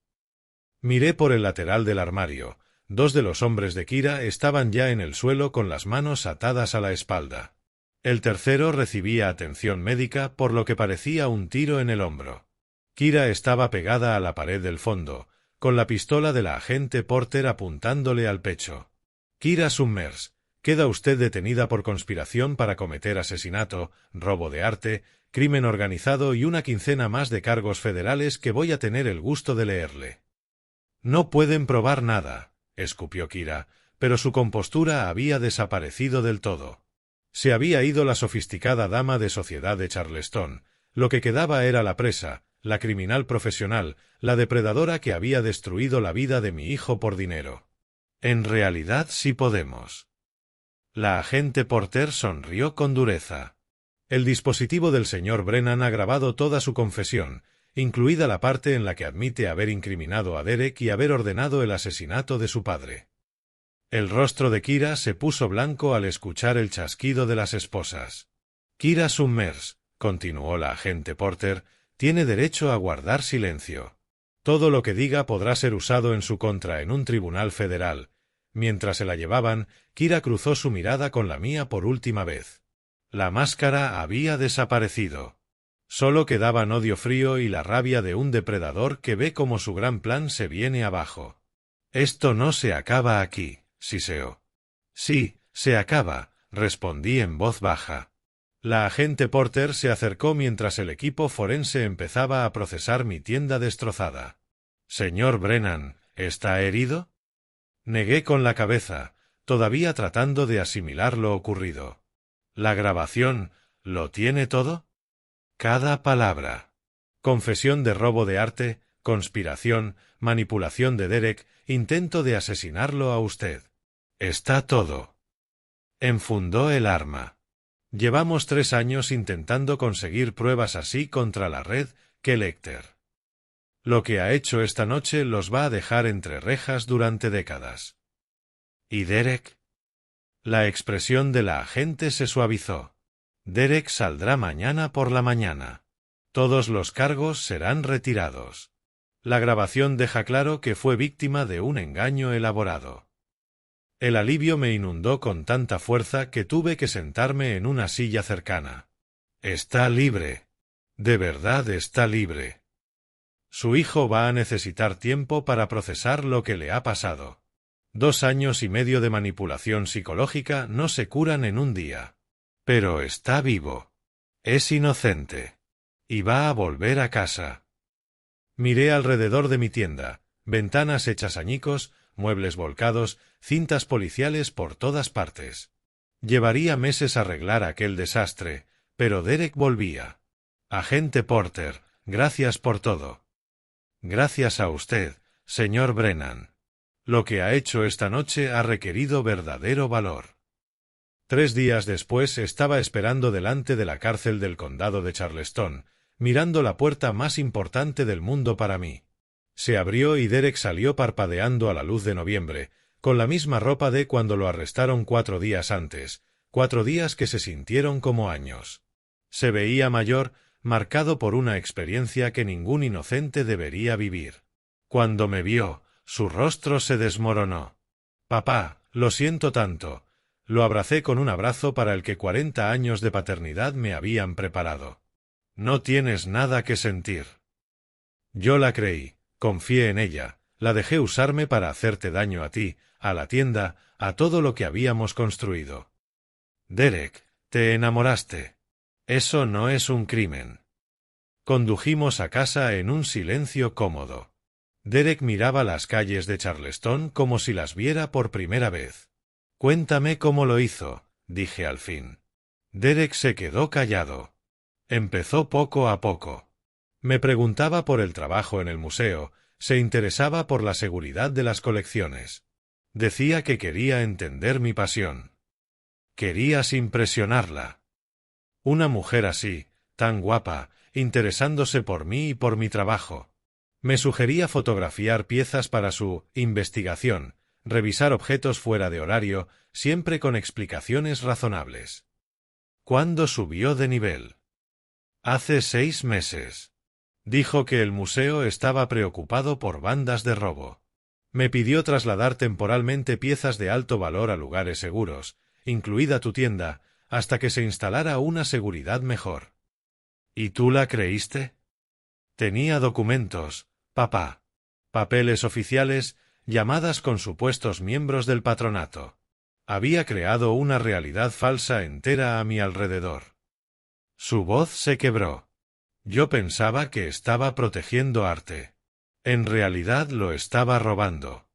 Miré por el lateral del armario. Dos de los hombres de Kira estaban ya en el suelo con las manos atadas a la espalda. El tercero recibía atención médica por lo que parecía un tiro en el hombro. Kira estaba pegada a la pared del fondo, con la pistola de la agente Porter apuntándole al pecho. «Kira Summers, queda usted detenida por conspiración para cometer asesinato, robo de arte, crimen organizado y una quincena más de cargos federales que voy a tener el gusto de leerle». «No pueden probar nada», escupió Kira, pero su compostura había desaparecido del todo. Se había ido la sofisticada dama de sociedad de Charleston. Lo que quedaba era la presa, la criminal profesional, la depredadora que había destruido la vida de mi hijo por dinero. «En realidad sí podemos». La agente Porter sonrió con dureza. El dispositivo del señor Brennan ha grabado toda su confesión, incluida la parte en la que admite haber incriminado a Derek y haber ordenado el asesinato de su padre. El rostro de Kira se puso blanco al escuchar el chasquido de las esposas. «Kira Summers», continuó la agente Porter, «tiene derecho a guardar silencio. Todo lo que diga podrá ser usado en su contra en un tribunal federal». Mientras se la llevaban, Kira cruzó su mirada con la mía por última vez. La máscara había desaparecido. Solo quedaban odio frío y la rabia de un depredador que ve cómo su gran plan se viene abajo. «Esto no se acaba aquí», siseó. «Sí, se acaba», respondí en voz baja. La agente Porter se acercó mientras el equipo forense empezaba a procesar mi tienda destrozada. «Señor Brennan, ¿está herido?». Negué con la cabeza, todavía tratando de asimilar lo ocurrido. «¿La grabación lo tiene todo?». «Cada palabra». Confesión de robo de arte, conspiración, manipulación de Derek, intento de asesinarlo a usted. «Está todo». Enfundó el arma. «Llevamos 3 años intentando conseguir pruebas así contra la red Kelecter. Lo que ha hecho esta noche los va a dejar entre rejas durante décadas». «¿Y Derek?». La expresión de la agente se suavizó. «Derek saldrá mañana por la mañana. Todos los cargos serán retirados. La grabación deja claro que fue víctima de un engaño elaborado». El alivio me inundó con tanta fuerza que tuve que sentarme en una silla cercana. «Está libre. De verdad está libre. Su hijo va a necesitar tiempo para procesar lo que le ha pasado. 2 años y medio de manipulación psicológica no se curan en un día. Pero está vivo. Es inocente. Y va a volver a casa. Miré alrededor de mi tienda, ventanas hechas añicos, muebles volcados, cintas policiales por todas partes. Llevaría meses arreglar aquel desastre, pero Derek volvía. Agente Porter, gracias por todo. Gracias a usted, señor Brennan. Lo que ha hecho esta noche ha requerido verdadero valor. 3 días después estaba esperando delante de la cárcel del condado de Charleston, mirando la puerta más importante del mundo para mí. Se abrió y Derek salió parpadeando a la luz de noviembre, con la misma ropa de cuando lo arrestaron 4 días antes, 4 días que se sintieron como años. Se veía mayor, marcado por una experiencia que ningún inocente debería vivir. Cuando me vio, su rostro se desmoronó. «Papá, lo siento tanto». Lo abracé con un abrazo para el que 40 años de paternidad me habían preparado. «No tienes nada que sentir». Yo la creí, confié en ella, la dejé usarme para hacerte daño a ti, a la tienda, a todo lo que habíamos construido. Derek, te enamoraste. Eso no es un crimen. Condujimos a casa en un silencio cómodo. Derek miraba las calles de Charleston como si las viera por primera vez. «Cuéntame cómo lo hizo», dije al fin. Derek se quedó callado. Empezó poco a poco. Me preguntaba por el trabajo en el museo, se interesaba por la seguridad de las colecciones. Decía que quería entender mi pasión. Querías impresionarla. Una mujer así, tan guapa, interesándose por mí y por mi trabajo. Me sugería fotografiar piezas para su investigación, revisar objetos fuera de horario, siempre con explicaciones razonables. ¿Cuándo subió de nivel? Hace 6 meses. Dijo que el museo estaba preocupado por bandas de robo. Me pidió trasladar temporalmente piezas de alto valor a lugares seguros, incluida tu tienda, hasta que se instalara una seguridad mejor. ¿Y tú la creíste? Tenía documentos, papá. Papeles oficiales, llamadas con supuestos miembros del patronato. Había creado una realidad falsa entera a mi alrededor. Su voz se quebró. Yo pensaba que estaba protegiendo arte. En realidad lo estaba robando.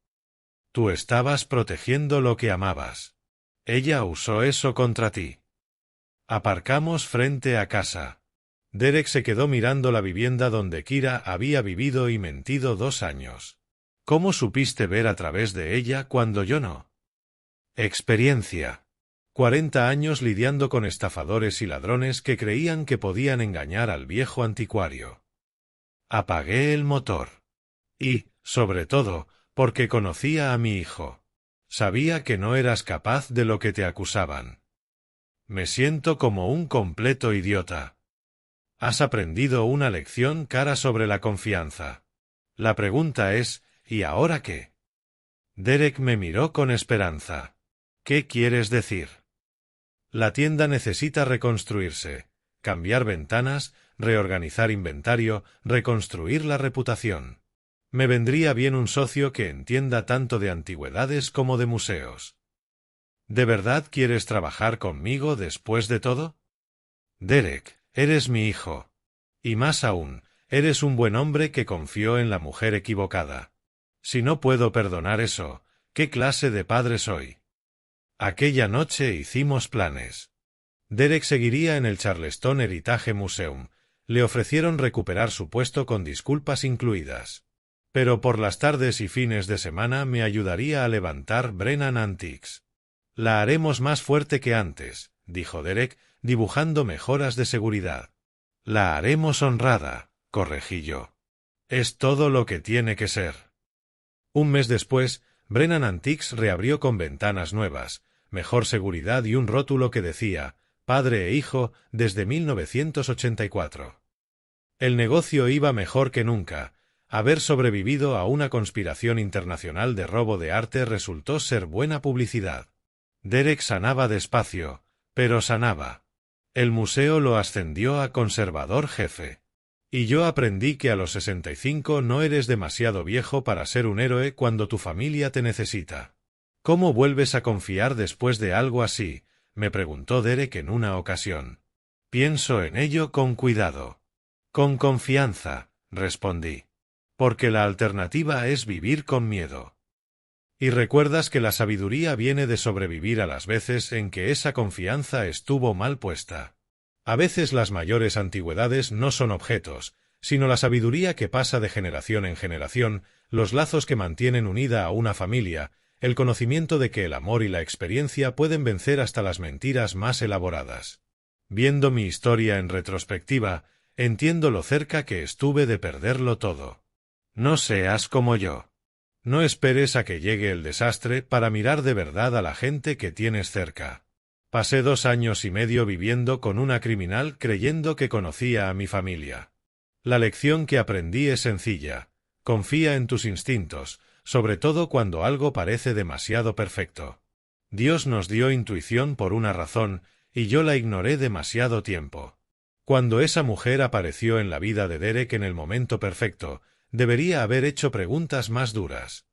Tú estabas protegiendo lo que amabas. Ella usó eso contra ti. Aparcamos frente a casa. Derek se quedó mirando la vivienda donde Kira había vivido y mentido 2 años. ¿Cómo supiste ver a través de ella cuando yo no? Experiencia. 40 años lidiando con estafadores y ladrones que creían que podían engañar al viejo anticuario. Apagué el motor. Y, sobre todo, porque conocía a mi hijo. Sabía que no eras capaz de lo que te acusaban. Me siento como un completo idiota. Has aprendido una lección cara sobre la confianza. La pregunta es, ¿y ahora qué? Derek me miró con esperanza. ¿Qué quieres decir? La tienda necesita reconstruirse, cambiar ventanas, reorganizar inventario, reconstruir la reputación. Me vendría bien un socio que entienda tanto de antigüedades como de museos. ¿De verdad quieres trabajar conmigo después de todo? Derek, eres mi hijo. Y más aún, eres un buen hombre que confió en la mujer equivocada. Si no puedo perdonar eso, ¿qué clase de padre soy? Aquella noche hicimos planes. Derek seguiría en el Charleston Heritage Museum. Le ofrecieron recuperar su puesto con disculpas incluidas. Pero por las tardes y fines de semana me ayudaría a levantar Brennan Antiques. La haremos más fuerte que antes, dijo Derek, dibujando mejoras de seguridad. La haremos honrada, corregí yo. Es todo lo que tiene que ser. Un mes después, Brennan Antiques reabrió con ventanas nuevas, mejor seguridad y un rótulo que decía, padre e hijo, desde 1984. El negocio iba mejor que nunca. Haber sobrevivido a una conspiración internacional de robo de arte resultó ser buena publicidad. Derek sanaba despacio, pero sanaba. El museo lo ascendió a conservador jefe. Y yo aprendí que a los 65 no eres demasiado viejo para ser un héroe cuando tu familia te necesita. ¿Cómo vuelves a confiar después de algo así, me preguntó Derek en una ocasión. Pienso en ello con cuidado. Con confianza, respondí. Porque la alternativa es vivir con miedo. Y recuerdas que la sabiduría viene de sobrevivir a las veces en que esa confianza estuvo mal puesta. A veces las mayores antigüedades no son objetos, sino la sabiduría que pasa de generación en generación, los lazos que mantienen unida a una familia, el conocimiento de que el amor y la experiencia pueden vencer hasta las mentiras más elaboradas. Viendo mi historia en retrospectiva, entiendo lo cerca que estuve de perderlo todo. No seas como yo. No esperes a que llegue el desastre para mirar de verdad a la gente que tienes cerca. Pasé 2 años y medio viviendo con una criminal creyendo que conocía a mi familia. La lección que aprendí es sencilla. Confía en tus instintos, sobre todo cuando algo parece demasiado perfecto. Dios nos dio intuición por una razón, y yo la ignoré demasiado tiempo. Cuando esa mujer apareció en la vida de Derek en el momento perfecto, debería haber hecho preguntas más duras.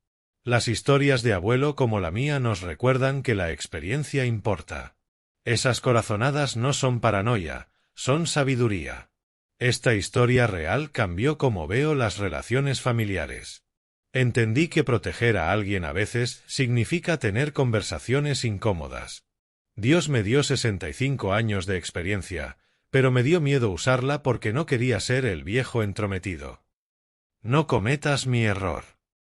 Las historias de abuelo como la mía nos recuerdan que la experiencia importa. Esas corazonadas no son paranoia, son sabiduría. Esta historia real cambió cómo veo las relaciones familiares. Entendí que proteger a alguien a veces significa tener conversaciones incómodas. Dios me dio 65 años de experiencia, pero me dio miedo usarla porque no quería ser el viejo entrometido. No cometas mi error.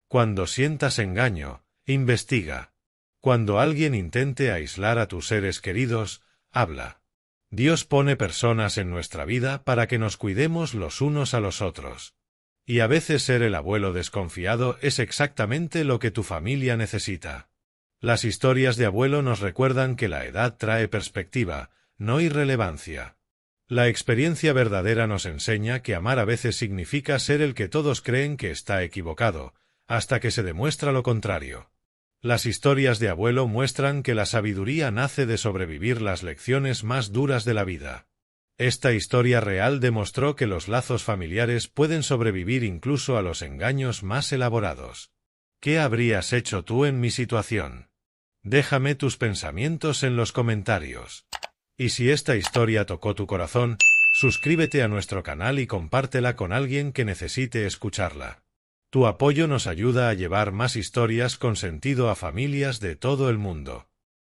Cuando sientas engaño, investiga. Cuando alguien intente aislar a tus seres queridos, habla. Dios pone personas en nuestra vida para que nos cuidemos los unos a los otros. Y a veces ser el abuelo desconfiado es exactamente lo que tu familia necesita. Las historias de abuelo nos recuerdan que la edad trae perspectiva, no irrelevancia. La experiencia verdadera nos enseña que amar a veces significa ser el que todos creen que está equivocado, hasta que se demuestra lo contrario. Las historias de abuelo muestran que la sabiduría nace de sobrevivir las lecciones más duras de la vida. Esta historia real demostró que los lazos familiares pueden sobrevivir incluso a los engaños más elaborados. ¿Qué habrías hecho tú en mi situación? Déjame tus pensamientos en los comentarios. Y si esta historia tocó tu corazón, suscríbete a nuestro canal y compártela con alguien que necesite escucharla. Tu apoyo nos ayuda a llevar más historias con sentido a familias de todo el mundo.